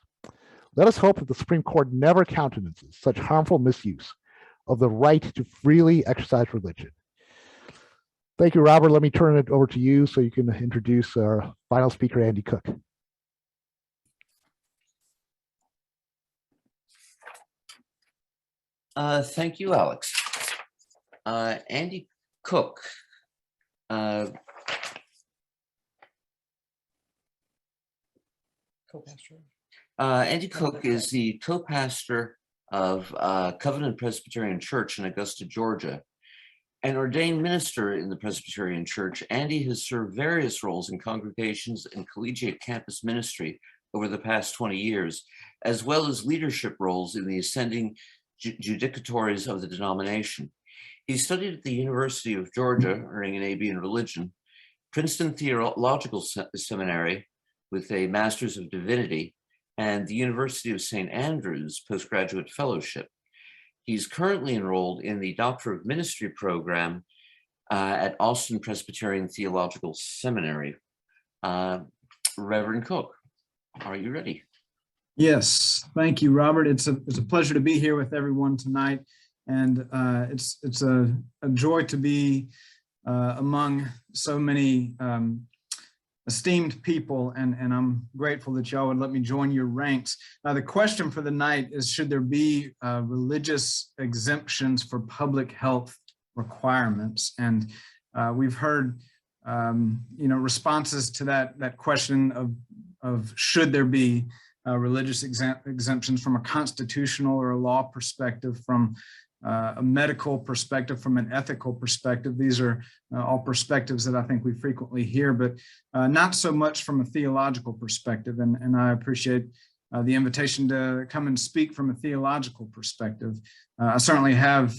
Let us hope that the Supreme Court never countenances such harmful misuse of the right to freely exercise religion. Thank you, Robert. Let me turn it over to you so you can introduce our final speaker, Andy Cooke. Thank you, Alex. Andy Cooke. Andy Cooke is the co-pastor of Covenant Presbyterian Church in Augusta, Georgia. An ordained minister in the Presbyterian Church, Andy has served various roles in congregations and collegiate campus ministry over the past 20 years, as well as leadership roles in the ascending judicatories of the denomination. He studied at the University of Georgia, earning an AB in religion, Princeton Theological Seminary with a Master's of Divinity, and the University of St. Andrews Postgraduate Fellowship. He's currently enrolled in the Doctor of Ministry program at Austin Presbyterian Theological Seminary. Reverend Cooke, are you ready? Yes, thank you, Robert. It's a pleasure to be here with everyone tonight, and it's a joy to be among so many esteemed people, and I'm grateful that y'all would let me join your ranks. The question for the night is, should there be religious exemptions for public health requirements? And we've heard responses to that question of should there be religious exemptions from a constitutional or a law perspective, from a medical perspective, from an ethical perspective. These are all perspectives that I think we frequently hear, but not so much from a theological perspective. And I appreciate the invitation to come and speak from a theological perspective. I certainly have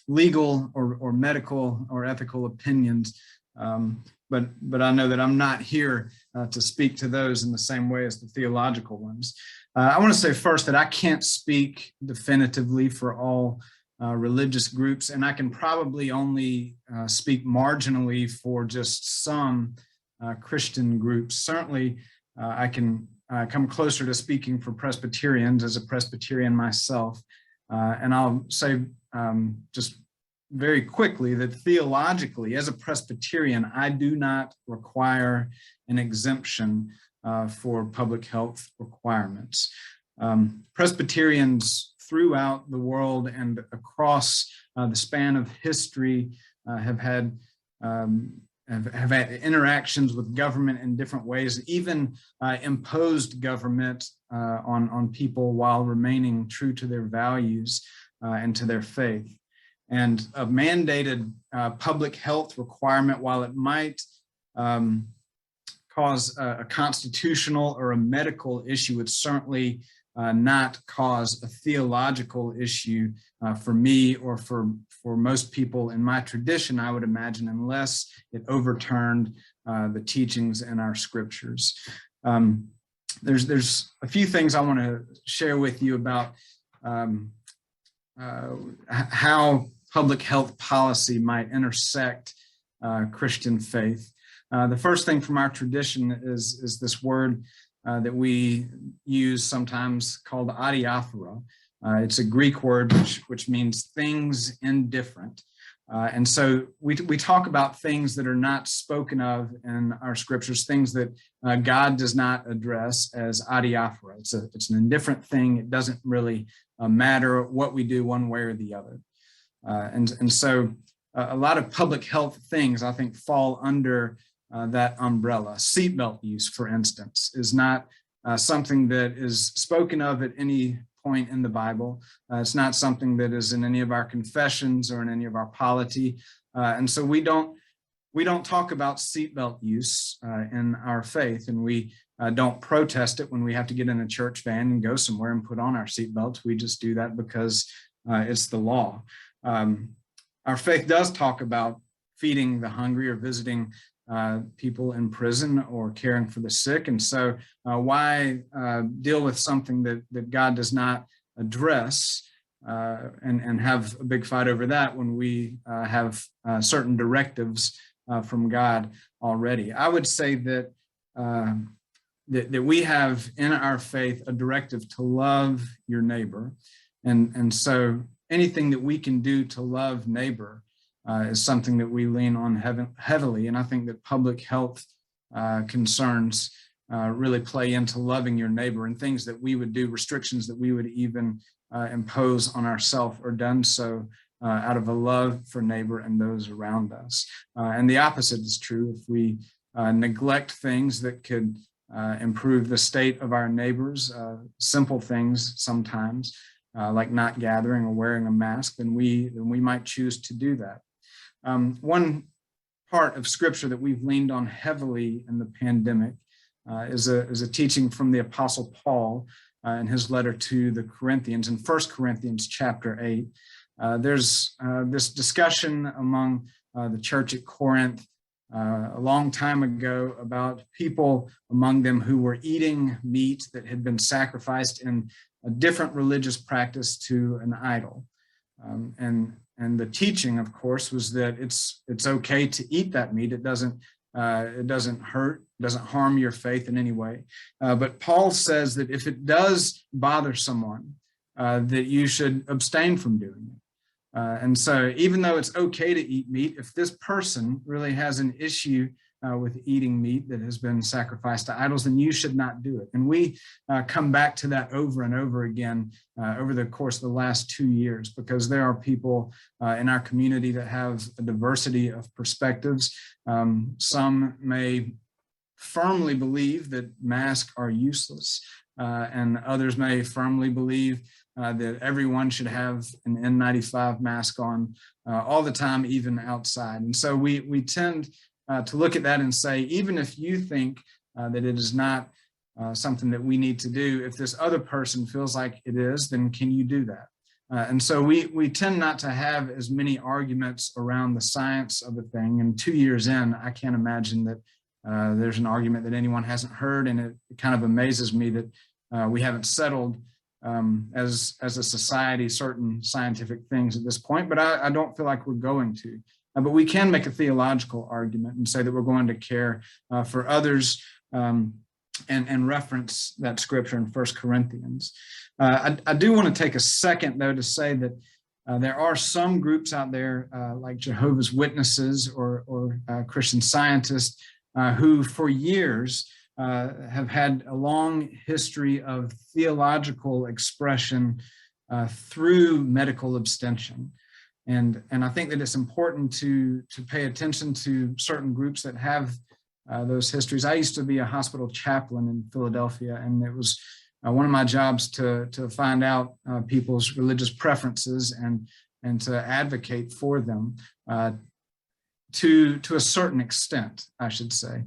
legal or medical or ethical opinions, but I know that I'm not here to speak to those in the same way as the theological ones. I want to say first that I can't speak definitively for all religious groups, and I can probably only speak marginally for just some Christian groups. Certainly, I can come closer to speaking for Presbyterians as a Presbyterian myself. And I'll say just very quickly that theologically, as a Presbyterian, I do not require an exemption for public health requirements. Presbyterians throughout the world and across the span of history have had interactions with government in different ways, even imposed government on people while remaining true to their values and to their faith. And a mandated public health requirement, while it might cause a constitutional or a medical issue, would certainly not cause a theological issue for me or for most people in my tradition, I would imagine, unless it overturned the teachings in our scriptures. There's a few things I want to share with you about how public health policy might intersect Christian faith. The first thing from our tradition is this word that we use sometimes called Adiaphora. It's a Greek word which means things indifferent. And so we talk about things that are not spoken of in our scriptures, things that God does not address as adiaphora. It's an indifferent thing. It doesn't really matter what we do one way or the other. And so a lot of public health things, I think, fall under that umbrella. Seatbelt use, for instance, is not something that is spoken of at any point in the Bible. It's not something that is in any of our confessions or in any of our polity. And so we don't talk about seatbelt use in our faith, and we don't protest it when we have to get in a church van and go somewhere and put on our seatbelts. We just do that because it's the law. Our faith does talk about feeding the hungry or visiting people in prison or caring for the sick. And so why deal with something that God does not address and have a big fight over that when we have certain directives from God already? I would say that that we have in our faith a directive to love your neighbor. And so anything that we can do to love neighbor is something that we lean on heavily. And I think that public health concerns really play into loving your neighbor, and things that we would do, restrictions that we would even impose on ourselves, or done so out of a love for neighbor and those around us. And the opposite is true. If we neglect things that could improve the state of our neighbors, simple things sometimes, like not gathering or wearing a mask, then we might choose to do that. One part of scripture that we've leaned on heavily in the pandemic is a teaching from the Apostle Paul in his letter to the Corinthians. In 1 Corinthians chapter 8, there's this discussion among the church at Corinth a long time ago about people among them who were eating meat that had been sacrificed in a different religious practice to an idol. And the teaching, of course, was that it's okay to eat that meat. It doesn't hurt, doesn't harm your faith in any way. But Paul says that if it does bother someone, that you should abstain from doing it. And so even though it's okay to eat meat, if this person really has an issue with eating meat that has been sacrificed to idols, then you should not do it. And we come back to that over and over again over the course of the last 2 years, because there are people in our community that have a diversity of perspectives. Some may firmly believe that masks are useless, and others may firmly believe that everyone should have an N95 mask on all the time, even outside. And so we tend to look at that and say, even if you think that it is not something that we need to do, if this other person feels like it is, then can you do that? And so we tend not to have as many arguments around the science of a thing. And 2 years in, I can't imagine that there's an argument that anyone hasn't heard. And it kind of amazes me that we haven't settled as a society certain scientific things at this point, but I don't feel like we're going to. But we can make a theological argument and say that we're going to care for others and reference that scripture in 1 Corinthians. I do want to take a second, though, to say that there are some groups out there like Jehovah's Witnesses or Christian Scientists who for years have had a long history of theological expression through medical abstention. And I think that it's important to pay attention to certain groups that have those histories. I used to be a hospital chaplain in Philadelphia, and it was one of my jobs to find out people's religious preferences and to advocate for them to a certain extent, I should say.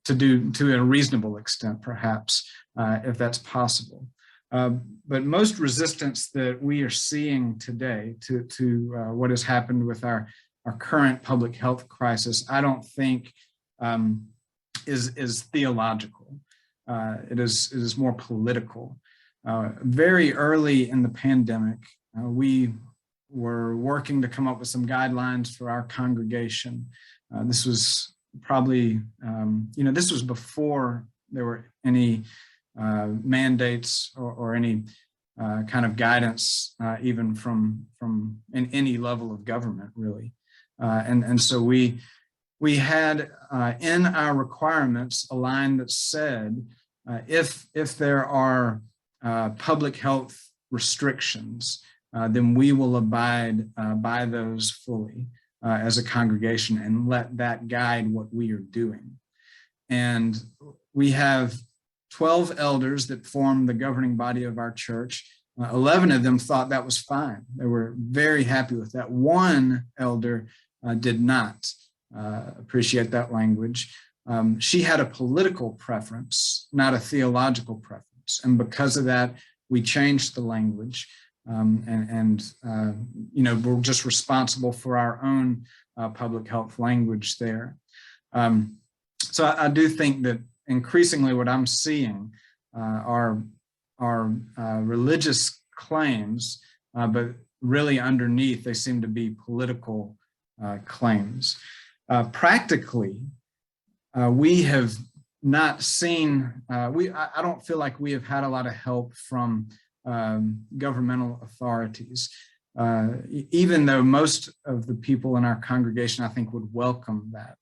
To a reasonable extent, perhaps, if that's possible. But most resistance that we are seeing today to what has happened with our current public health crisis, I don't think is theological. It is more political. Very early in the pandemic, we were working to come up with some guidelines for our congregation. This was probably, this was before there were any mandates or any kind of guidance, even from in any level of government, really. And so we had in our requirements a line that said, if there are public health restrictions, then we will abide by those fully as a congregation and let that guide what we are doing. And we have 12 elders that form the governing body of our church. 11 of them thought that was fine. They were very happy with that. One elder did not appreciate that language. She had a political preference, not a theological preference. And because of that, we changed the language. We're just responsible for our own public health language there. So I do think that increasingly what I'm seeing are religious claims, but really underneath they seem to be political claims. Practically, we have not seen, I don't feel like we have had a lot of help from governmental authorities, even though most of the people in our congregation, I think, would welcome that.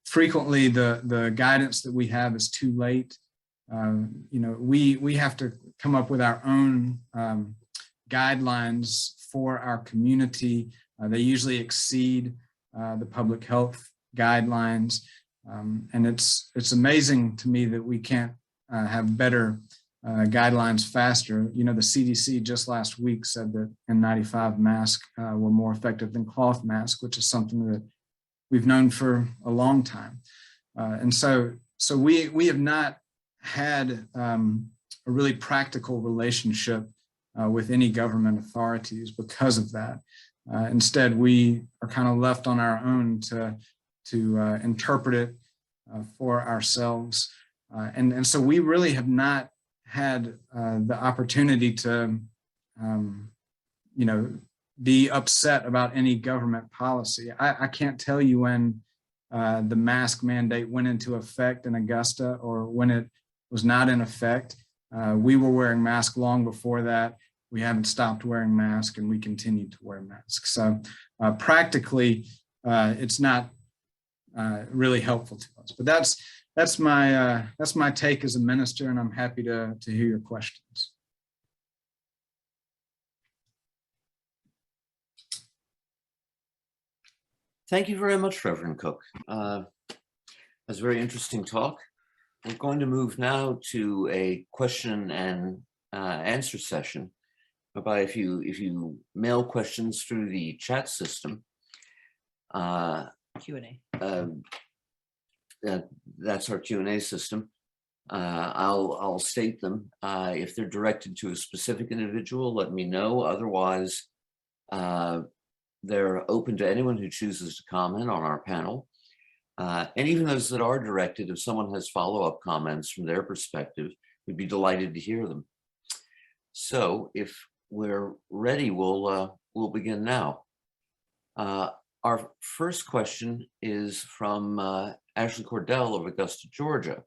Frequently, the guidance that we have is too late. We have to come up with our own guidelines for our community. They usually exceed the public health guidelines, and it's amazing to me that we can't have better guidelines faster. The CDC just last week said that N95 masks were more effective than cloth masks, which is something that we've known for a long time. And so we have not had a really practical relationship with any government authorities because of that. Instead, we are kind of left on our own to interpret it for ourselves. And so we really have not had the opportunity to, be upset about any government policy. I can't tell you when the mask mandate went into effect in Augusta or when it was not in effect. We were wearing masks long before that. We haven't stopped wearing masks, and we continue to wear masks. So practically, it's not really helpful to us. But that's my take as a minister, and I'm happy to hear your questions. Thank you very much, Reverend Cooke. That was a very interesting talk. We're going to move now to a question and answer session, whereby if you mail questions through the chat system, Q&A. That's our Q&A system. I'll state them. If they're directed to a specific individual, let me know. Otherwise, they're open to anyone who chooses to comment on our panel. And even those that are directed, if someone has follow-up comments from their perspective, we'd be delighted to hear them. So if we're ready, we'll begin now. Our first question is from Ashley Cordell of Augusta, Georgia.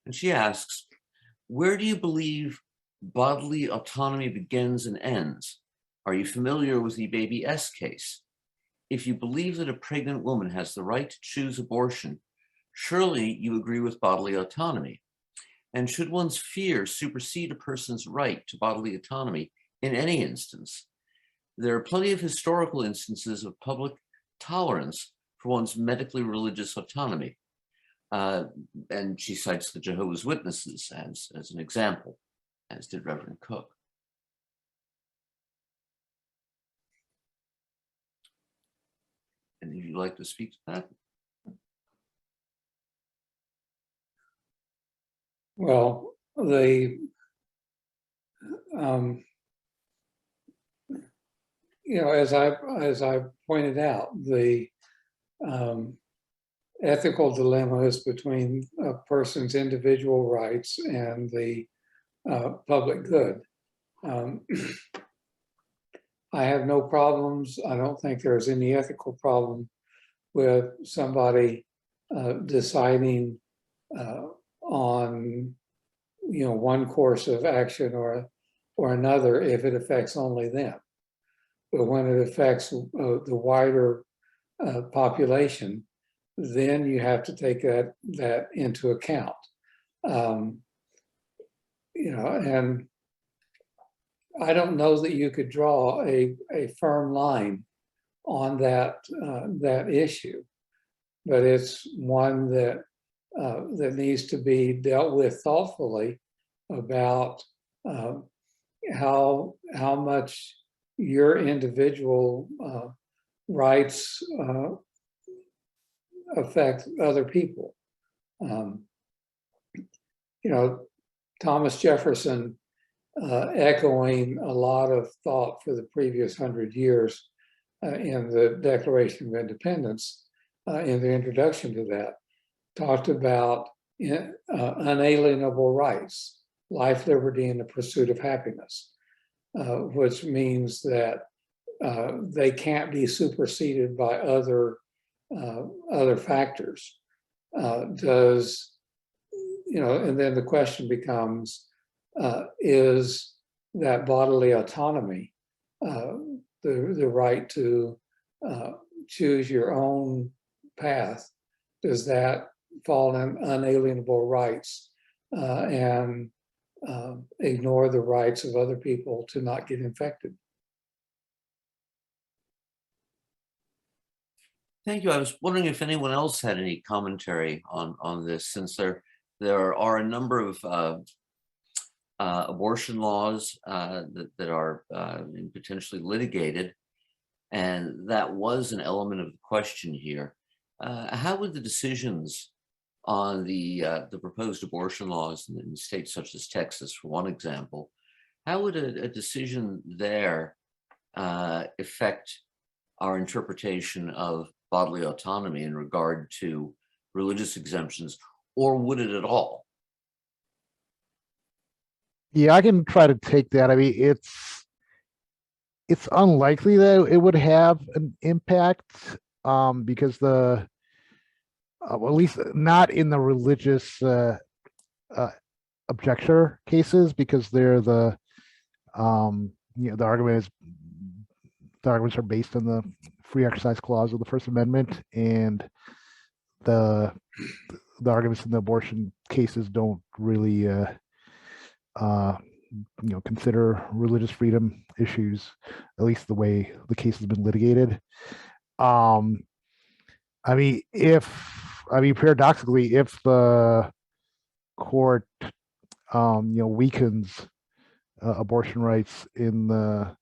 And she asks, where do you believe bodily autonomy begins and ends? Are you familiar with the Baby S case? If you believe that a pregnant woman has the right to choose abortion, surely you agree with bodily autonomy. And should one's fear supersede a person's right to bodily autonomy in any instance? There are plenty of historical instances of public tolerance for one's medically religious autonomy. And she cites the Jehovah's Witnesses as an example, as did Reverend Cooke. And if you'd like to speak to that? Well, as I pointed out, the ethical dilemma is between a person's individual rights and the public good. I have no problems. I don't think there's any ethical problem with somebody deciding on one course of action or another if it affects only them. But when it affects the wider population, then you have to take that into account. And I don't know that you could draw a firm line on that issue, but it's one that needs to be dealt with thoughtfully about how much your individual rights affect other people. Thomas Jefferson, echoing a lot of thought for the previous 100 years in the Declaration of Independence, in the introduction to that, talked about unalienable rights, life, liberty, and the pursuit of happiness, which means that they can't be superseded by other factors. And then the question becomes, is that bodily autonomy, the right to choose your own path, does that fall in unalienable rights and ignore the rights of other people to not get infected? Thank you. I was wondering if anyone else had any commentary on this, since there are a number of abortion laws that are potentially litigated, and that was an element of the question here. How would the decisions on the proposed abortion laws in states such as Texas, for one example, how would a decision there affect our interpretation of bodily autonomy in regard to religious exemptions, or would it at all? Yeah, I can try to take that. I mean, it's unlikely that it would have an impact because well, at least not in the religious objector cases, because they're the arguments are based on the free exercise clause of the First Amendment, and the arguments in the abortion cases don't really consider religious freedom issues, at least the way the case has been litigated. Paradoxically, if the court weakens abortion rights in the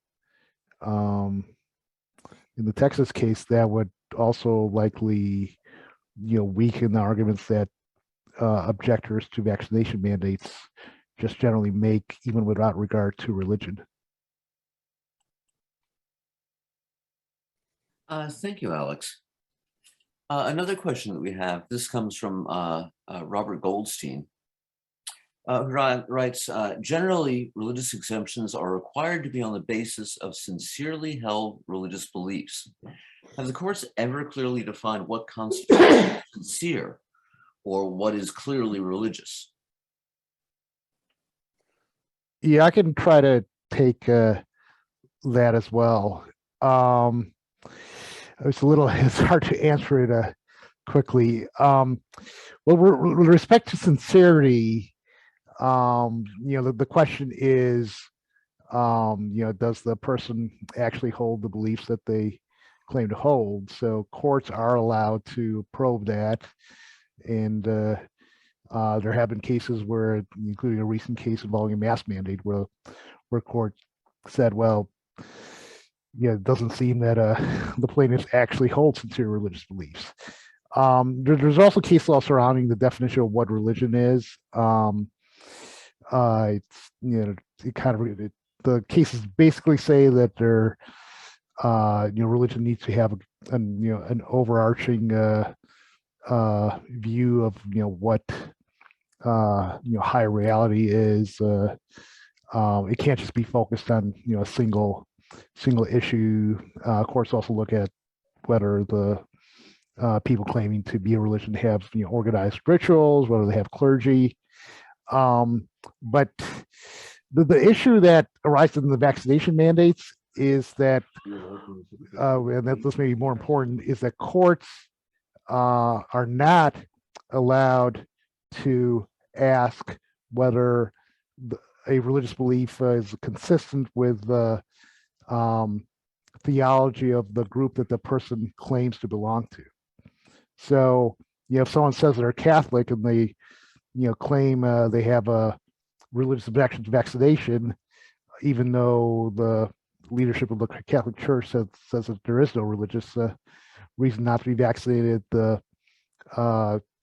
Texas case, that would also likely weaken the arguments that objectors to vaccination mandates just generally make, even without regard to religion. Thank you, Alex. Another question that we have, this comes from Robert Goldstein, who writes, generally, religious exemptions are required to be on the basis of sincerely held religious beliefs. Have the courts ever clearly defined what constitutes sincere or what is clearly religious? Yeah, I can try to take that as well. It's hard to answer it quickly. Well, with respect to sincerity, the question is, does the person actually hold the beliefs that they claim to hold? So courts are allowed to probe that, and there have been cases where, including a recent case involving a mask mandate, where court said, well, it doesn't seem that the plaintiffs actually hold sincere religious beliefs. There's also case law surrounding the definition of what religion is. The cases basically say that religion needs to have an overarching view of what high reality is. It can't just be focused on a single issue. Courts also look at whether the people claiming to be a religion have organized rituals, whether they have clergy. But the issue that arises in the vaccination mandates is that, and that this may be more important, is that courts are not allowed to ask whether a religious belief is consistent with the theology of the group that the person claims to belong to. So, if someone says they're Catholic and they, claim they have a religious objection to vaccination, even though the leadership of the Catholic Church says that there is no religious reason not to be vaccinated, the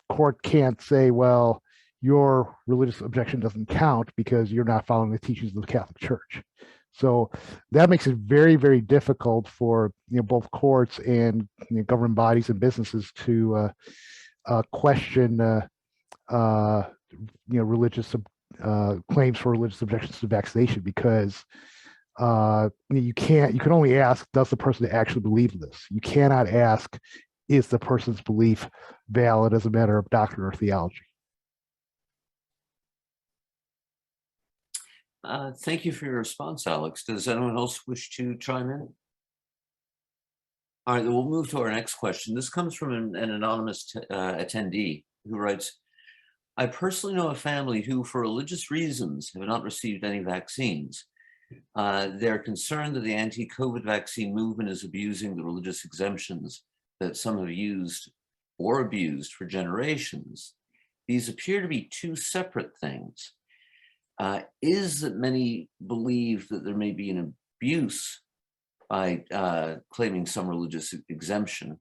court can't say, well, your religious objection doesn't count because you're not following the teachings of the Catholic Church. So that makes it very, very difficult for both courts and government bodies and businesses to question religious claims for religious objections to vaccination, because you can only ask, does the person actually believe this? You cannot ask, is the person's belief valid as a matter of doctrine or theology? Thank you for your response, Alex. Does anyone else wish to chime in? All right, then we'll move to our next question. This comes from an anonymous attendee who writes, I personally know a family who, for religious reasons, have not received any vaccines. They're concerned that the anti-COVID vaccine movement is abusing the religious exemptions that some have used or abused for generations. These appear to be two separate things. Is that many believe that there may be an abuse by claiming some religious exemption.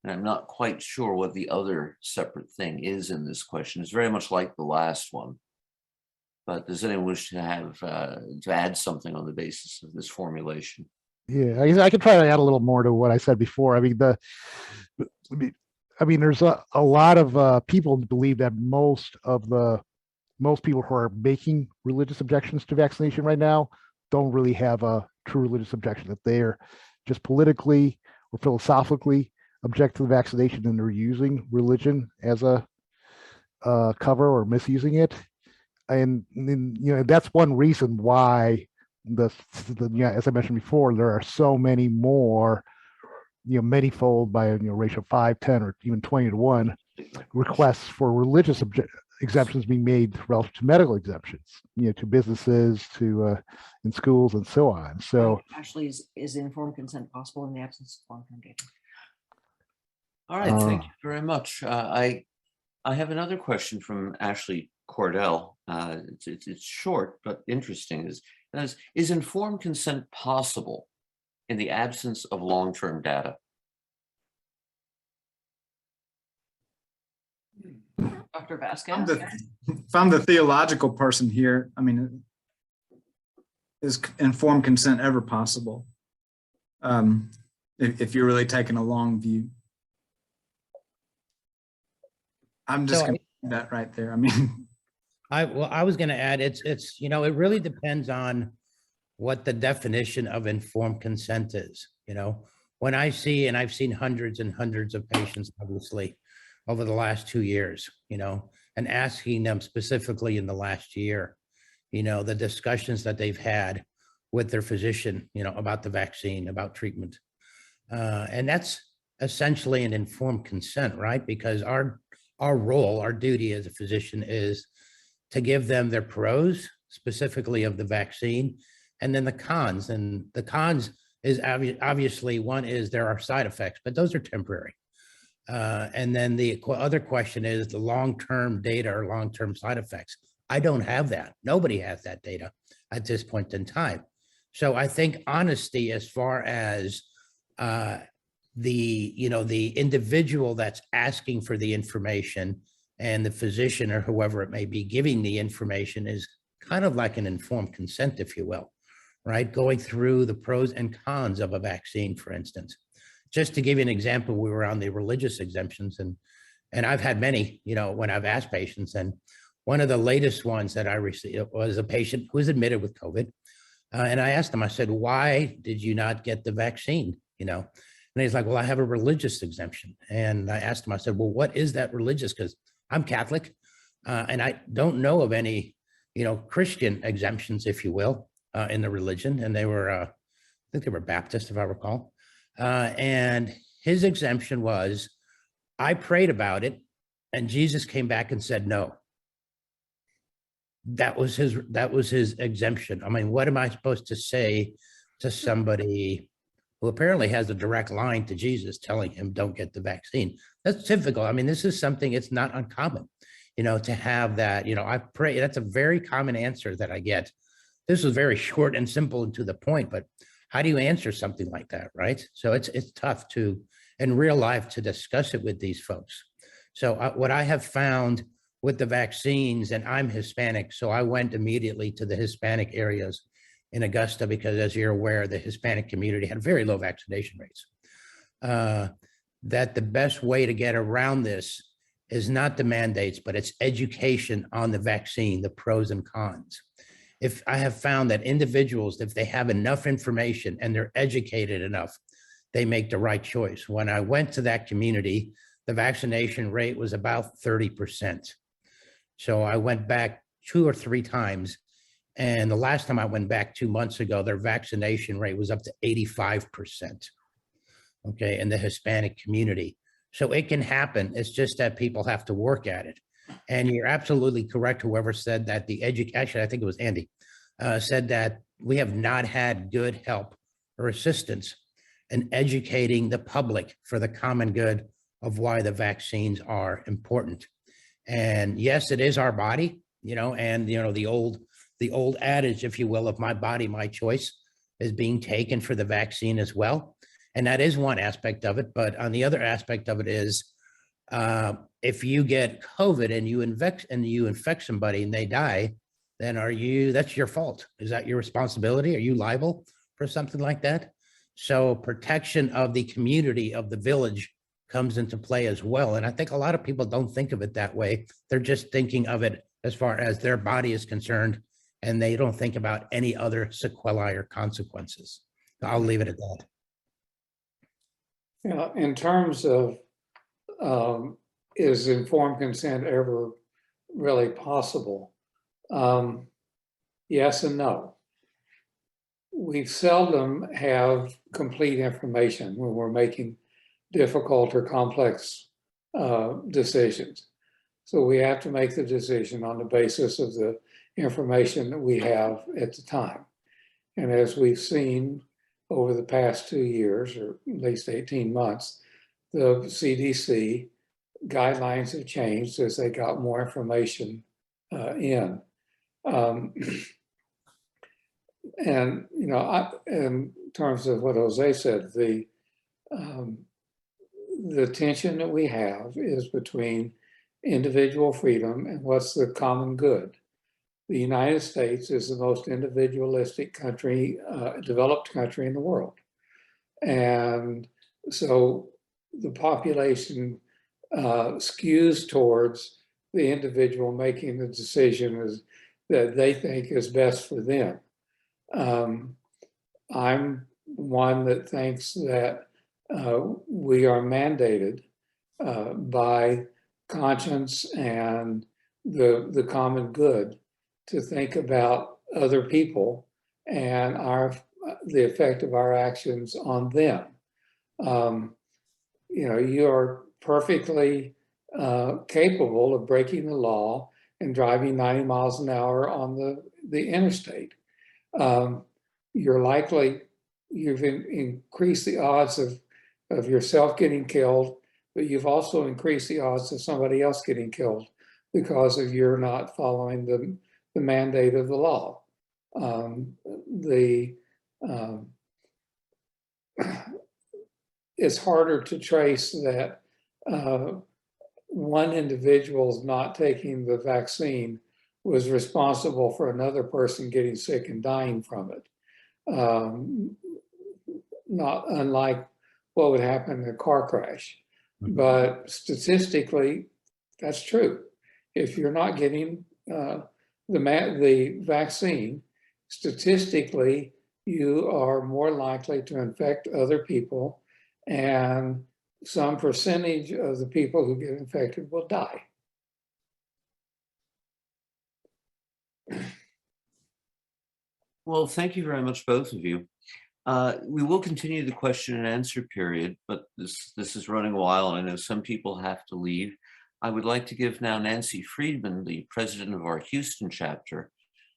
And I'm not quite sure what the other separate thing is in this question. It's very much like the last one. But does anyone wish to have to add something on the basis of this formulation? Yeah, I can try to add a little more to what I said before. I mean, there's a lot of people who believe that most people who are making religious objections to vaccination right now don't really have a true religious objection, that they're just politically or philosophically object to the vaccination, and they're using religion as a cover or misusing it. And that's one reason why as I mentioned before, there are so many more manyfold by ratio 5, 10, or even 20 to 1 requests for religious exemptions being made relative to medical exemptions, to businesses, to in schools, and so on. So Actually, is informed consent possible in the absence of long-term data? All right, thank you very much. I have another question from Ashley Cordell. It's short but interesting. Is informed consent possible in the absence of long-term data? Dr. I'm Vazquez? if I'm the theological person here, I mean, is informed consent ever possible? If you're really taking a long view. I'm just So going to put that right there. I mean, I was going to add, it's it really depends on what the definition of informed consent is. When I see, and I've seen hundreds and hundreds of patients, obviously, over the last 2 years, and asking them specifically in the last year, the discussions that they've had with their physician, about the vaccine, about treatment. And that's essentially an informed consent, right? Because our role, our duty as a physician is to give them their pros, specifically of the vaccine, and then the cons. And the cons is obviously, one is there are side effects, but those are temporary. And then the other question is the long-term data or long-term side effects. I don't have that. Nobody has that data at this point in time. So I think honesty as far as the individual that's asking for the information and the physician or whoever it may be giving the information is kind of like an informed consent, if you will, right? Going through the pros and cons of a vaccine, for instance. Just to give you an example, we were on the religious exemptions, and I've had many, when I've asked patients, and one of the latest ones that I received was a patient who was admitted with COVID. And I asked him, I said, why did you not get the vaccine? And he's like, well, I have a religious exemption. And I asked him, I said, well, what is that religious? Because I'm Catholic, and I don't know of any, Christian exemptions, if you will, in the religion. And they were, I think they were Baptist, if I recall. And his exemption was, I prayed about it, and Jesus came back and said no. That was his exemption. I mean, what am I supposed to say to somebody who apparently has a direct line to Jesus telling him don't get the vaccine? That's typical. I mean, this is something, it's not uncommon, to have that, I pray. That's a very common answer that I get. This was very short and simple and to the point, but how do you answer something like that, right? So it's tough to, in real life, to discuss it with these folks. So what I have found with the vaccines, and I'm Hispanic, so I went immediately to the Hispanic areas in Augusta because, as you're aware, the Hispanic community had very low vaccination rates. That the best way to get around this is not the mandates, but it's education on the vaccine, the pros and cons. If I have found that individuals, if they have enough information and they're educated enough, they make the right choice. When I went to that community, the vaccination rate was about 30%. So I went back 2 or 3 times. And the last time I went back 2 months ago, their vaccination rate was up to 85%. Okay, in the Hispanic community. So it can happen. It's just that people have to work at it. And you're absolutely correct. Whoever said that actually, I think it was Andy, said that we have not had good help or assistance in educating the public for the common good of why the vaccines are important. And yes, it is our body, and the old adage, if you will, of my body, my choice, is being taken for the vaccine as well. And that is one aspect of it. But on the other aspect of it is, if you get COVID and you infect somebody and they die, then that's your fault. Is that your responsibility? Are you liable for something like that? So protection of the community, of the village, comes into play as well. And I think a lot of people don't think of it that way. They're just thinking of it as far as their body is concerned, and they don't think about any other sequelae or consequences. I'll leave it at that. In terms of is informed consent ever really possible? Yes and no. we seldom have complete information when we're making difficult or complex decisions. So we have to make the decision on the basis of the information that we have at the time. And as we've seen over the past 2 years, or at least 18 months, the CDC guidelines have changed as they got more information in. And, you know, in terms of what Jose said, the tension that we have is between individual freedom and what's the common good. The United States is the most individualistic country, developed country in the world. And so the population skews towards the individual making the decision that they think is best for them. I'm one that thinks that we are mandated by conscience and the common good to think about other people and the effect of our actions on them. You know, you are perfectly capable of breaking the law and driving 90 miles an hour on the interstate. You've increased the odds of yourself getting killed, but you've also increased the odds of somebody else getting killed because of you're not following the mandate of the law. It's harder to trace that one individual's not taking the vaccine was responsible for another person getting sick and dying from it. Not unlike what would happen in a car crash. But statistically, that's true. If you're not getting the vaccine, statistically, you are more likely to infect other people, and some percentage of the people who get infected will die. Well, thank you very much, both of you. We will continue the question and answer period, but this is running a while, and I know some people have to leave. I would like to give now Nancy Friedman, the president of our Houston chapter,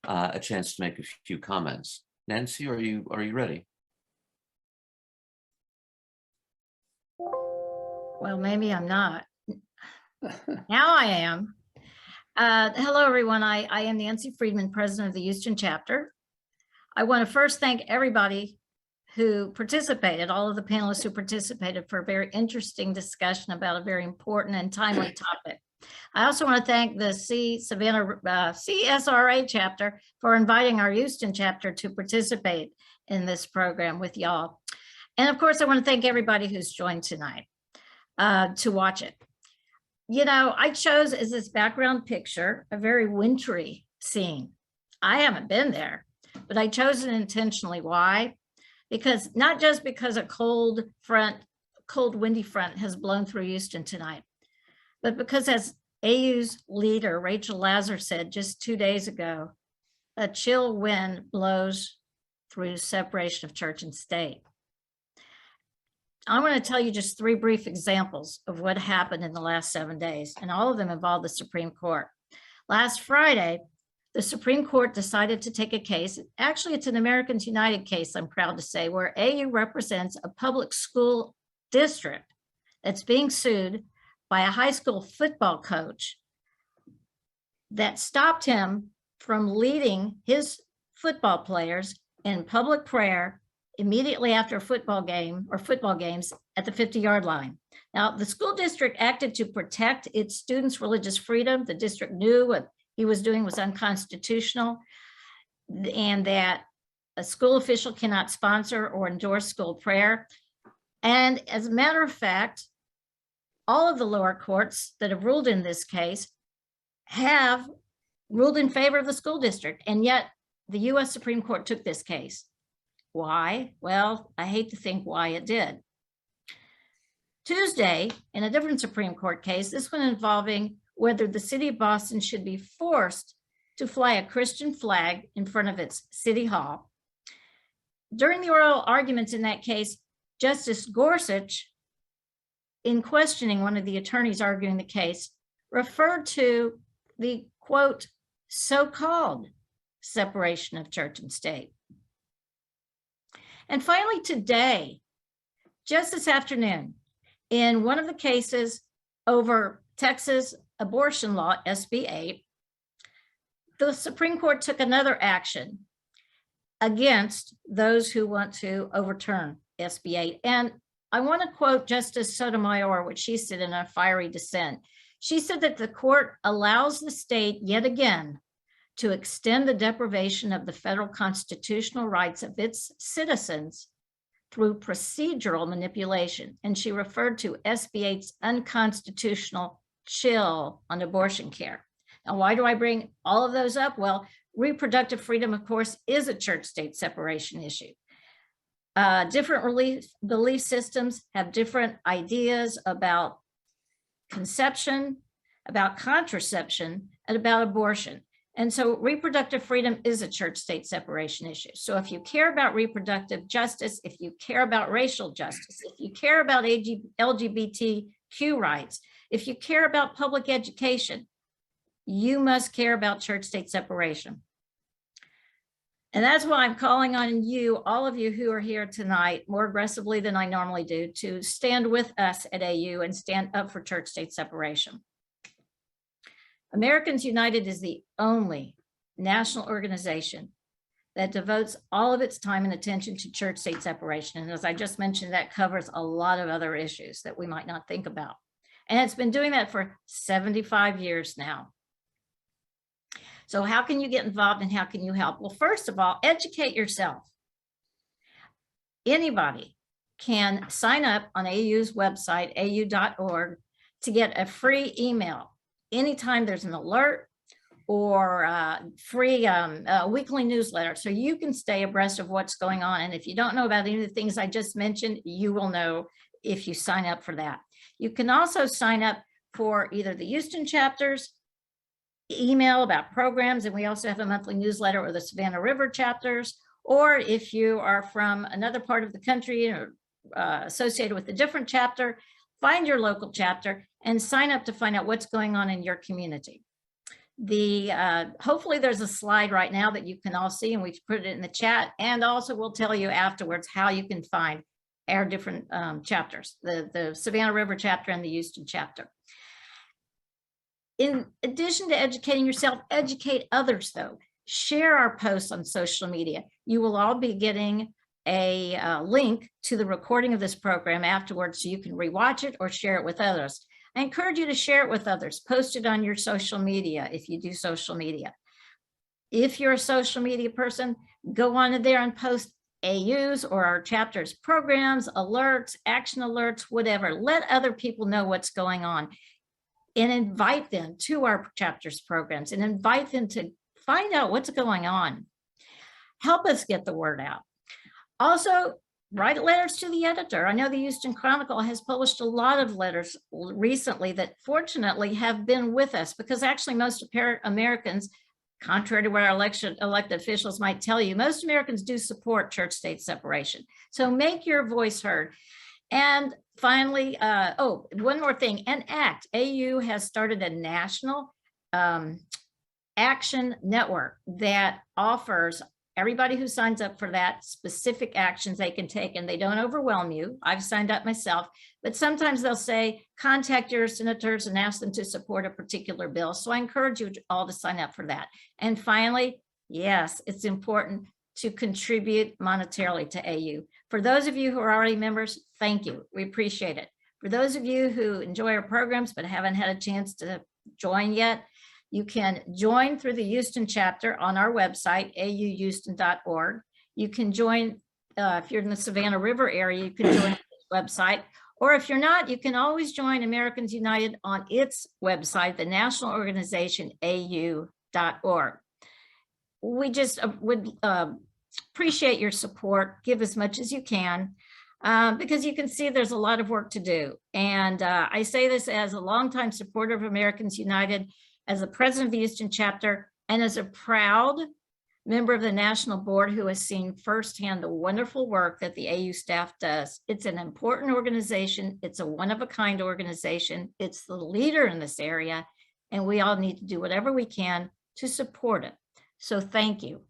a chance to make a few comments. Nancy, are you ready? Well, maybe I'm not. Now I am. Hello, everyone. I am Nancy Friedman, president of the Houston chapter. I want to first thank everybody who participated, all of the panelists who participated, for a very interesting discussion about a very important and timely topic. I also want to thank the CSRA chapter for inviting our Houston chapter to participate in this program with y'all. And of course, I want to thank everybody who's joined tonight to watch it. You know, I chose as this background picture a very wintry scene. I haven't been there, but I chose it intentionally. Why? Because not just because a cold, windy front has blown through Houston tonight, but because, as AU's leader, Rachel Lazar, said just 2 days ago, a chill wind blows through separation of church and state. I'm going to tell you just 3 brief examples of what happened in the last 7 days, and all of them involve the Supreme Court. Last Friday, the Supreme Court decided to take a case. Actually, it's an Americans United case, I'm proud to say, where AU represents a public school district that's being sued by a high school football coach that stopped him from leading his football players in public prayer immediately after a football game or football games at the 50-yard line. Now, the school district acted to protect its students' religious freedom. The district knew what he was doing was unconstitutional, and that a school official cannot sponsor or endorse school prayer. And as a matter of fact, all of the lower courts that have ruled in this case have ruled in favor of the school district, and yet the US Supreme Court took this case. Why? Well, I hate to think why it did. Tuesday, in a different Supreme Court case, this one involving whether the city of Boston should be forced to fly a Christian flag in front of its city hall. during the oral arguments in that case, Justice Gorsuch, in questioning one of the attorneys arguing the case, referred to the quote, so-called separation of church and state. And finally, today, just this afternoon, in one of the cases over Texas abortion law, SB 8, the Supreme Court took another action against those who want to overturn SB 8. And I want to quote Justice Sotomayor, which she said in a fiery dissent. She said that the court allows the state yet again to extend the deprivation of the federal constitutional rights of its citizens through procedural manipulation. And she referred to SB 8's unconstitutional chill on abortion care. Now, why do I bring all of those up? Well, reproductive freedom, of course, is a church-state separation issue. Different belief systems have different ideas about conception, about contraception, and about abortion. And so reproductive freedom is a church-state separation issue. So if you care about reproductive justice, if you care about racial justice, if you care about LGBTQ rights, if you care about public education, you must care about church-state separation. And that's why I'm calling on you, all of you who are here tonight, more aggressively than I normally do, to stand with us at AU and stand up for church-state separation. Americans United is the only national organization that devotes all of its time and attention to church-state separation. And as I just mentioned, that covers a lot of other issues that we might not think about. And it's been doing that for 75 years now. So how can you get involved and how can you help? Well, first of all, educate yourself. Anybody can sign up on AU's website, au.org, to get a free email anytime there's an alert or free weekly newsletter. So you can stay abreast of what's going on. And if you don't know about any of the things I just mentioned, you will know if you sign up for that. You can also sign up for either the Houston chapters, email about programs, and we also have a monthly newsletter, or the Savannah River chapters, or if you are from another part of the country or associated with a different chapter, find your local chapter and sign up to find out what's going on in your community. Hopefully there's a slide right now that you can all see, and we've put it in the chat, and also we'll tell you afterwards how you can find our different chapters, the Savannah River chapter and the Houston chapter. In addition to educating yourself, educate others though. Share our posts on social media. You will all be getting a link to the recording of this program afterwards so you can rewatch it or share it with others. I encourage you to share it with others. Post it on your social media if you do social media. If you're a social media person, go on there and post AU's or our chapters programs, alerts, action alerts, whatever. Let other people know what's going on. And invite them to our chapters programs and invite them to find out what's going on. Help us get the word out. Also, write letters to the editor. I know the Houston Chronicle has published a lot of letters recently that fortunately have been with us, because actually most Americans, contrary to what our elected officials might tell you, most Americans do support church-state separation. So make your voice heard. And finally, one more thing, ENACT. AU has started a national action network that offers everybody who signs up for that specific actions they can take, and they don't overwhelm you. I've signed up myself, but sometimes they'll say, contact your senators and ask them to support a particular bill. So I encourage you all to sign up for that. And finally, yes, it's important to contribute monetarily to AU. For those of you who are already members, thank you. We appreciate it. For those of you who enjoy our programs but haven't had a chance to join yet, you can join through the Houston chapter on our website, auhouston.org. You can join, if you're in the Savannah River area, you can join this website. Or if you're not, you can always join Americans United on its website, the national organization, au.org. We just would appreciate your support. Give as much as you can, because you can see there's a lot of work to do. And I say this as a longtime supporter of Americans United, as the president of the Houston chapter, and as a proud member of the national board who has seen firsthand the wonderful work that the AU staff does. It's an important organization. It's a one-of-a-kind organization. It's the leader in this area, and we all need to do whatever we can to support it. So thank you.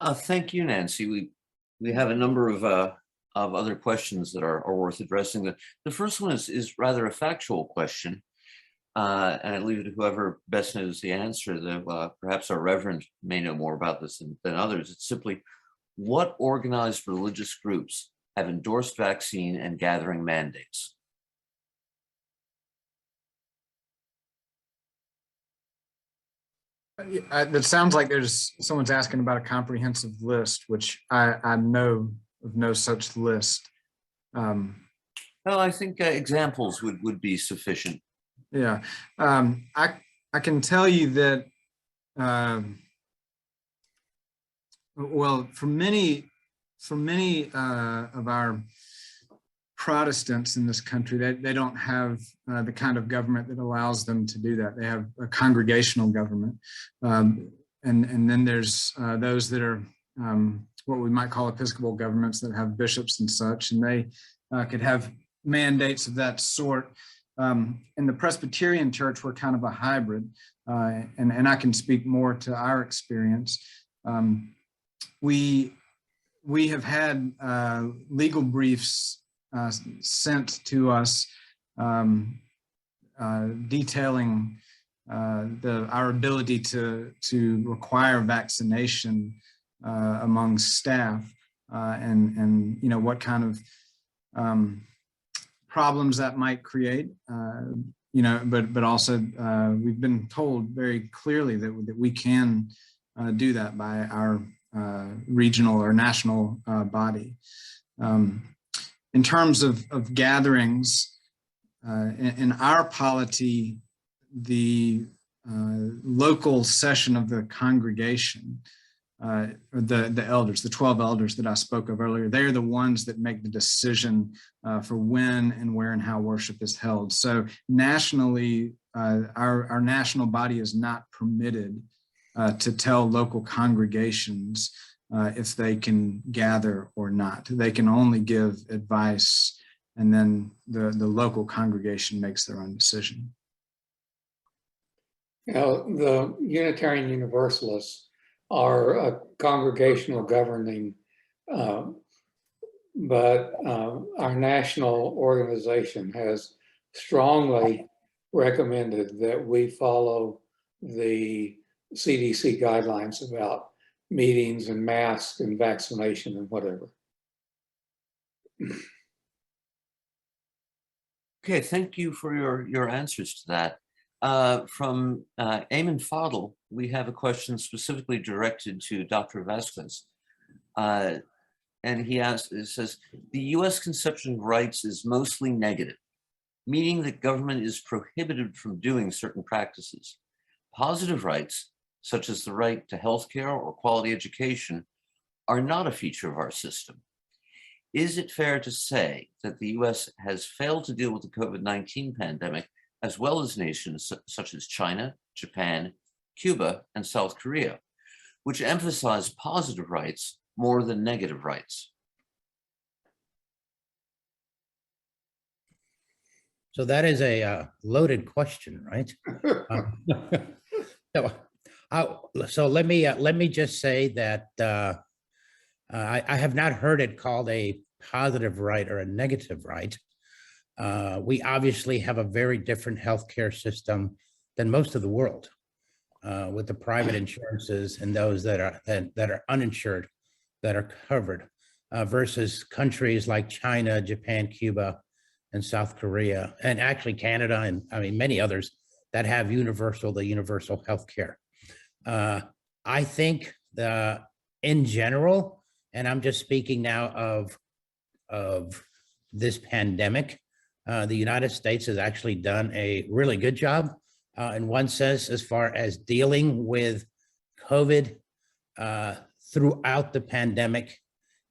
Thank you, Nancy. We have a number of other questions that are worth addressing. The first one is rather a factual question, and I leave it to whoever best knows the answer. Perhaps our Reverend may know more about this than others. It's simply, what organized religious groups have endorsed vaccine and gathering mandates? It sounds like someone's asking about a comprehensive list, which I know of no such list. Well, I think examples would be sufficient. Yeah, I can tell you that, well, for many of our Protestants in this country, they don't have the kind of government that allows them to do that. They have a congregational government, and then there's those that are what we might call Episcopal governments that have bishops and such, and they could have mandates of that sort. In the Presbyterian Church, we're kind of a hybrid, and I can speak more to our experience. We have had legal briefs sent to us detailing our ability to require vaccination among staff, and you know, what kind of problems that might create, you know, but also we've been told very clearly that we can do that by our regional or national body. In terms of gatherings, in our polity, the local session of the congregation, the elders, the 12 elders that I spoke of earlier, they're the ones that make the decision for when and where and how worship is held. So nationally, our national body is not permitted to tell local congregations if they can gather or not. They can only give advice, and then the local congregation makes their own decision. You know, the Unitarian Universalists are a congregational governing, but our national organization has strongly recommended that we follow the CDC guidelines about meetings and masks and vaccination and whatever. Okay, thank you for your answers to that. From Eamon Fadl, we have a question specifically directed to Dr. Vazquez. And he asks, it says, the US conception of rights is mostly negative, meaning that government is prohibited from doing certain practices. Positive rights, such as the right to healthcare or quality education, are not a feature of our system. Is it fair to say that the US has failed to deal with the COVID-19 pandemic, as well as nations such as China, Japan, Cuba, and South Korea, which emphasize positive rights more than negative rights? So that is a loaded question, right? So let me just say that I have not heard it called a positive right or a negative right. We obviously have a very different healthcare system than most of the world, with the private insurances and those that are uninsured that are covered, versus countries like China, Japan, Cuba, and South Korea, and actually Canada, and I mean many others that have the universal healthcare. I think in general, and I'm just speaking now of this pandemic, the United States has actually done a really good job in one sense as far as dealing with COVID throughout the pandemic.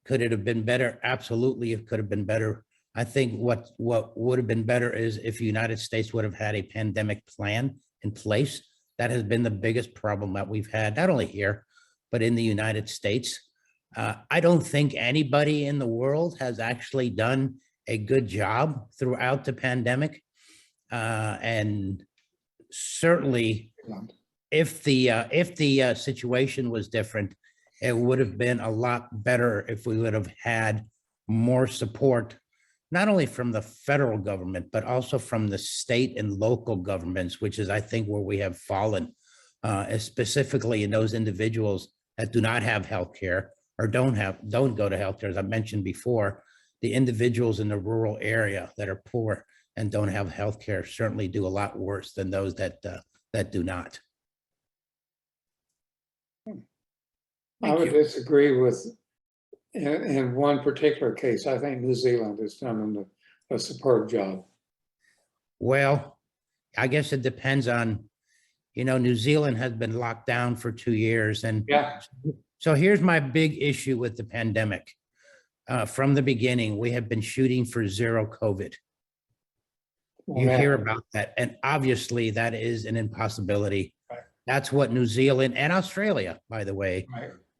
Could it have been better? Absolutely, it could have been better. I think what would have been better is if the United States would have had a pandemic plan in place That has been the biggest problem that we've had, not only here, but in the United States. I don't think anybody in the world has actually done a good job throughout the pandemic. And certainly, if the situation was different, it would have been a lot better if we would have had more support, not only from the federal government, but also from the state and local governments, which is, I think, where we have fallen, specifically in those individuals that do not have health care or don't go to healthcare. As I mentioned before, the individuals in the rural area that are poor and don't have health care certainly do a lot worse than those that do not. I would disagree with, in one particular case. I think New Zealand has done a superb job. Well, I guess it depends on, New Zealand has been locked down for 2 years. And Yeah. So here's my big issue with the pandemic. From the beginning, we have been shooting for zero COVID. You hear about that. And obviously that is an impossibility. Right. That's what New Zealand and Australia, by the way,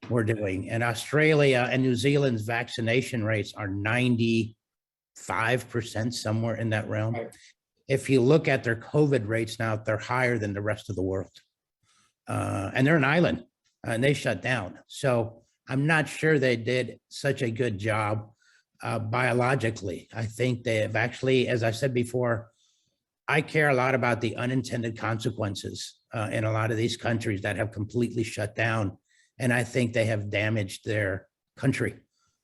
we're doing. And Australia and New Zealand's vaccination rates are 95%, somewhere in that realm. Right. If you look at their COVID rates now, they're higher than the rest of the world. And they're an island and they shut down. So I'm not sure they did such a good job biologically. I think they have actually, as I said before, I care a lot about the unintended consequences in a lot of these countries that have completely shut down. And I think they have damaged their country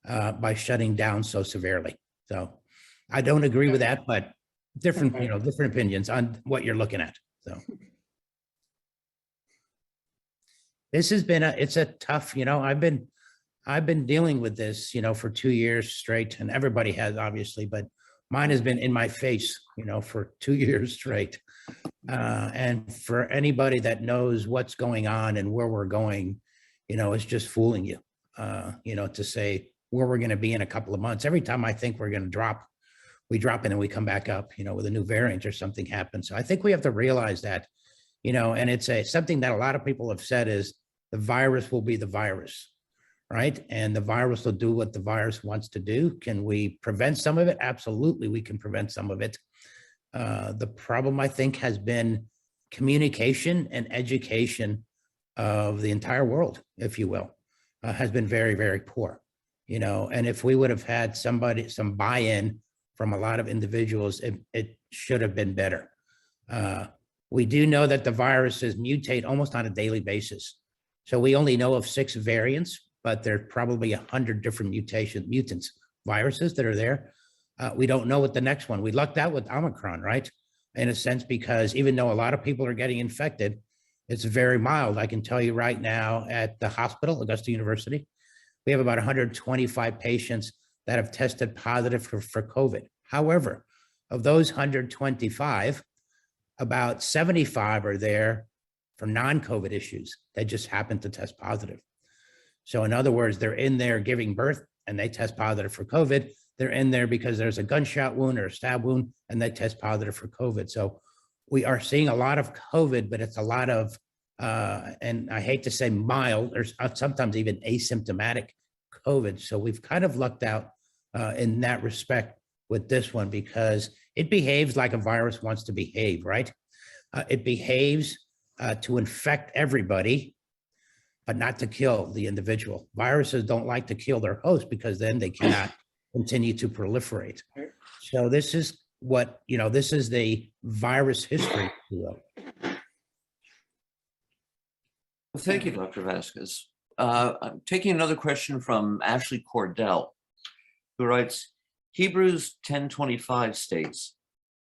by shutting down so severely. So I don't agree with that, but different opinions on what you're looking at. So this has been it's a tough, I've been dealing with this, for 2 years straight, and everybody has, obviously, but mine has been in my face, for 2 years straight. And for anybody that knows what's going on and where we're going, it's just fooling you, to say where we're going to be in a couple of months. Every time I think we're going to drop, we drop and then we come back up, with a new variant or something happens. So I think we have to realize that, and it's something that a lot of people have said is the virus will be the virus. Right? And the virus will do what the virus wants to do. Can we prevent some of it? Absolutely, we can prevent some of it. The problem, I think, has been communication and education of the entire world, if you will, has been very, very poor. And if we would have had some buy-in from a lot of individuals, it should have been better. We do know that the viruses mutate almost on a daily basis. So we only know of 6 variants, but there's probably 100 different mutants, viruses that are there. We don't know what the next one. We lucked out with Omicron, right? In a sense, because even though a lot of people are getting infected, it's very mild. I can tell you right now at the hospital, Augusta University, we have about 125 patients that have tested positive for COVID. However, of those 125, about 75 are there for non-COVID issues. They just happen to test positive. So in other words, they're in there giving birth and they test positive for COVID. They're in there because there's a gunshot wound or a stab wound and they test positive for COVID. So we are seeing a lot of COVID, but it's a lot of, and I hate to say mild, or sometimes even asymptomatic COVID. So we've kind of lucked out in that respect with this one because it behaves like a virus wants to behave, right? It behaves to infect everybody, but not to kill the individual. Viruses don't like to kill their host because then they cannot continue to proliferate. So this is what, this is the virus history. Well, thank you, Dr. Vazquez. I'm taking another question from Ashley Cordell, who writes, Hebrews 10:25 states,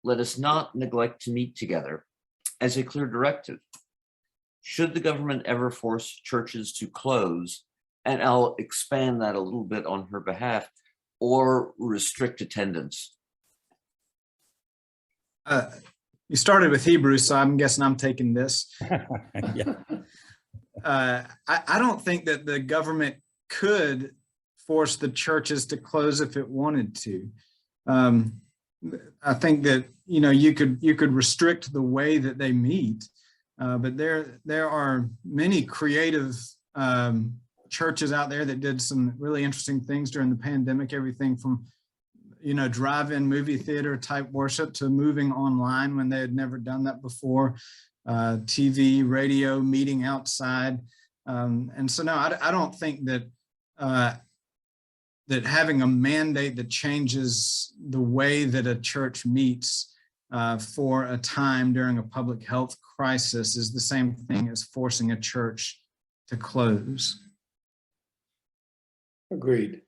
"Let us not neglect to meet together," as a clear directive. Should the government ever force churches to close, and I'll expand that a little bit on her behalf, or restrict attendance? You started with Hebrews, so I'm guessing I'm taking this. Yeah. I don't think that the government could force the churches to close if it wanted to. I think that you could restrict the way that they meet, but there are many creative churches out there that did some really interesting things during the pandemic, everything from, drive-in movie theater type worship to moving online when they had never done that before, TV, radio, meeting outside. And so, no, I don't think that that having a mandate that changes the way that a church meets for a time during a public health crisis is the same thing as forcing a church to close. Agreed.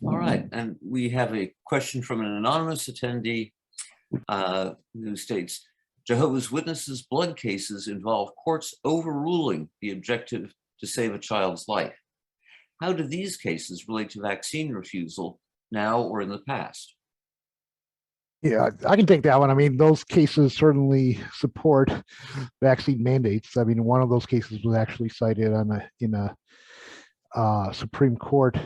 All right, and we have a question from an anonymous attendee who states, Jehovah's Witnesses blood cases involve courts overruling the objective to save a child's life. How do these cases relate to vaccine refusal now or in the past? Yeah, I can take that one. I mean, those cases certainly support vaccine mandates. I mean, one of those cases was actually cited in a Supreme Court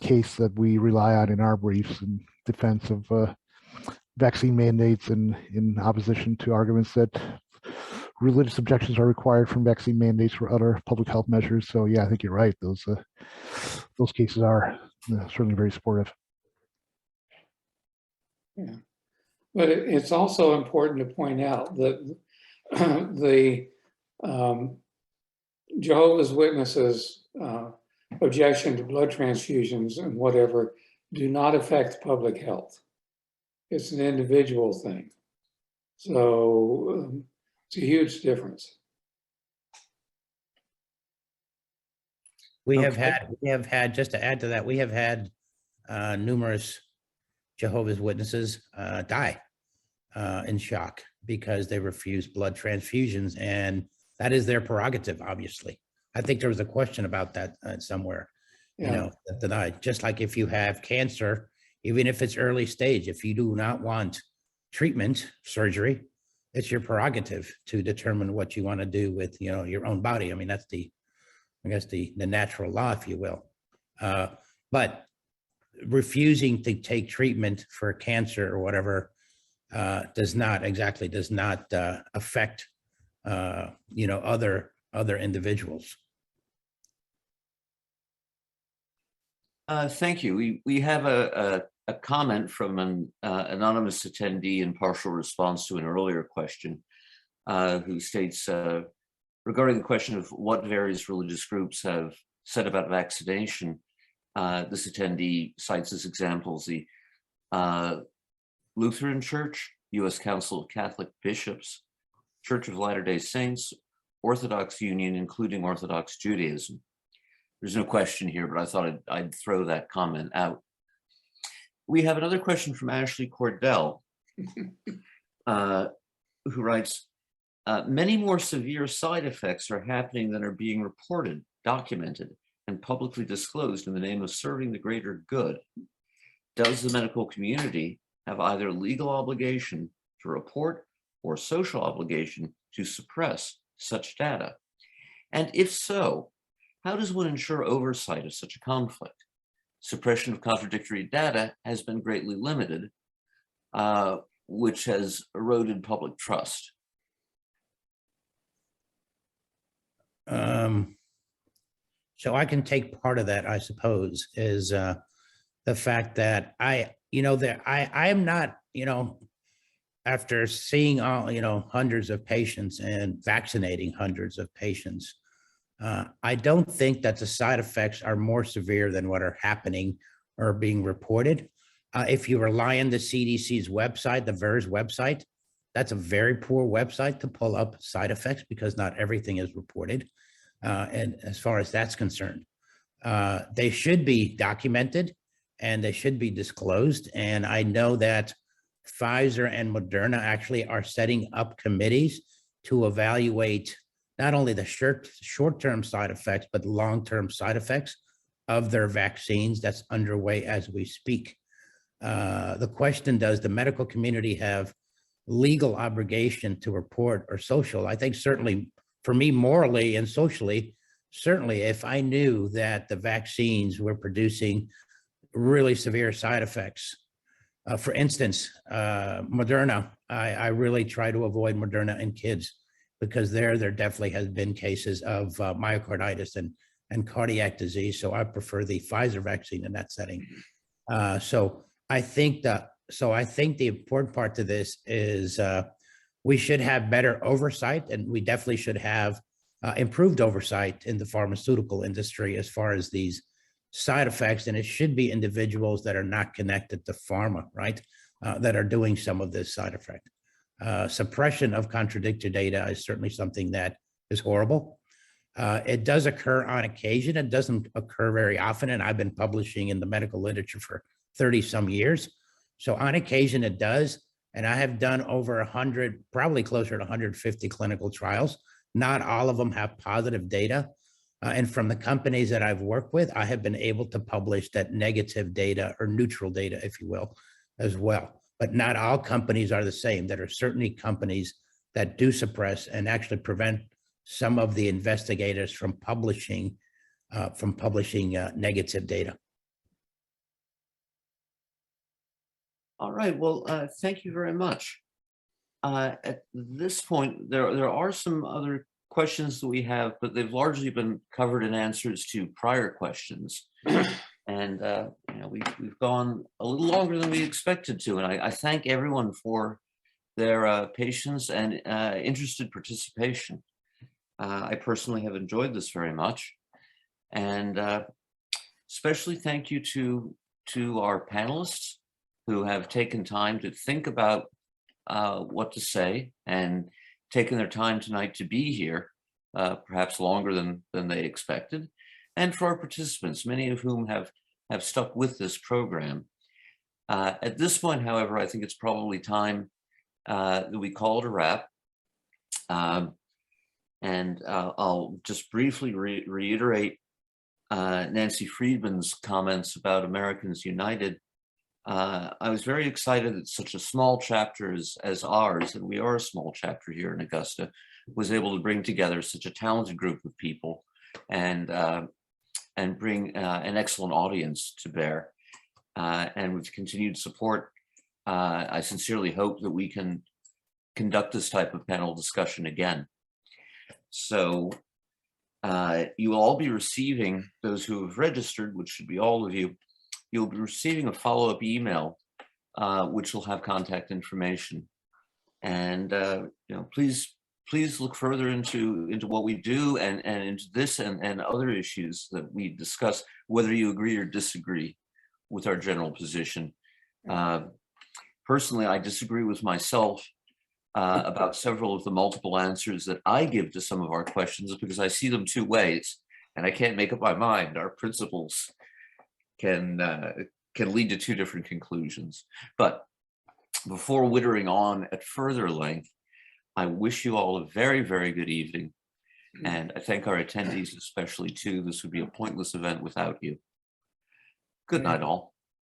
case that we rely on in our briefs in defense of vaccine mandates and in opposition to arguments that religious objections are required from vaccine mandates for other public health measures. So yeah, I think you're right. Those cases are certainly very supportive. Yeah, but it's also important to point out that the Jehovah's Witnesses objection to blood transfusions and whatever do not affect public health. It's an individual thing. So it's a huge difference. We have had, just to add to that, we have had numerous Jehovah's Witnesses die in shock because they refuse blood transfusions, and that is their prerogative, obviously. I think there was a question about that somewhere, Yeah. that denied. Just like if you have cancer, even if it's early stage, if you do not want treatment, surgery, it's your prerogative to determine what you want to do with, your own body. I mean, that's the natural law, if you will. But refusing to take treatment for cancer or whatever does not affect other individuals. Thank you. We have a comment from an anonymous attendee in partial response to an earlier question, who states, regarding the question of what various religious groups have said about vaccination, this attendee cites as examples the Lutheran Church, U.S. Council of Catholic Bishops, Church of Latter-day Saints, Orthodox Union, including Orthodox Judaism. There's no question here, but I thought I'd throw that comment out. We have another question from Ashley Cordell, who writes, many more severe side effects are happening than are being reported, documented, and publicly disclosed in the name of serving the greater good. Does the medical community have either legal obligation to report or social obligation to suppress such data? And if so, how does one ensure oversight of such a conflict? Suppression of contradictory data has been greatly limited, which has eroded public trust. So I can take part of that, I suppose, is the fact that I am not, after seeing all, hundreds of patients and vaccinating hundreds of patients, I don't think that the side effects are more severe than what are happening or being reported. If you rely on the CDC's website, the VERS website, that's a very poor website to pull up side effects because not everything is reported. And as far as that's concerned, they should be documented and they should be disclosed. And I know that Pfizer and Moderna actually are setting up committees to evaluate not only the short-term side effects, but long-term side effects of their vaccines. That's underway as we speak. The question, does the medical community have legal obligation to report or social? I think certainly for me, morally and socially, certainly if I knew that the vaccines were producing really severe side effects, For instance, Moderna, I really try to avoid Moderna in kids because there definitely has been cases of myocarditis and cardiac disease. So I prefer the Pfizer vaccine in that setting. So I think the important part to this is we should have better oversight, and we definitely should have improved oversight in the pharmaceutical industry as far as these side effects. And it should be individuals that are not connected to pharma, right? That are doing some of this side effect. Suppression of contradictory data is certainly something that is horrible. It does occur on occasion. It doesn't occur very often. And I've been publishing in the medical literature for 30 some years. So on occasion it does. And I have done over 100, probably closer to 150 clinical trials. Not all of them have positive data. And from the companies that I've worked with, I have been able to publish that negative data or neutral data, if you will, as well. But not all companies are the same. There are certainly companies that do suppress and actually prevent some of the investigators from publishing negative data. All right, well, thank you very much. At this point, there are some other questions that we have, but they've largely been covered in answers to prior questions. And we've gone a little longer than we expected to, and I thank everyone for their patience and interested participation. I personally have enjoyed this very much, and especially thank you to our panelists who have taken time to think about what to say and taken their time tonight to be here, perhaps longer than they expected, and for our participants, many of whom have stuck with this program. At this point, however, I think it's probably time that we call it a wrap. And I'll just briefly reiterate Nancy Friedman's comments about Americans United. I was very excited that such a small chapter as ours, and we are a small chapter here in Augusta, was able to bring together such a talented group of people and bring an excellent audience to bear. And with continued support, I sincerely hope that we can conduct this type of panel discussion again. So you will all be receiving, those who have registered, which should be all of you, you'll be receiving a follow-up email, which will have contact information. And please look further into what we do and into this and other issues that we discuss, whether you agree or disagree with our general position. Personally, I disagree with myself about several of the multiple answers that I give to some of our questions because I see them two ways and I can't make up my mind. Our principles can lead to two different conclusions. But before wittering on at further length, I wish you all a very, very good evening. And I thank our attendees especially too. This would be a pointless event without you. Good night, all.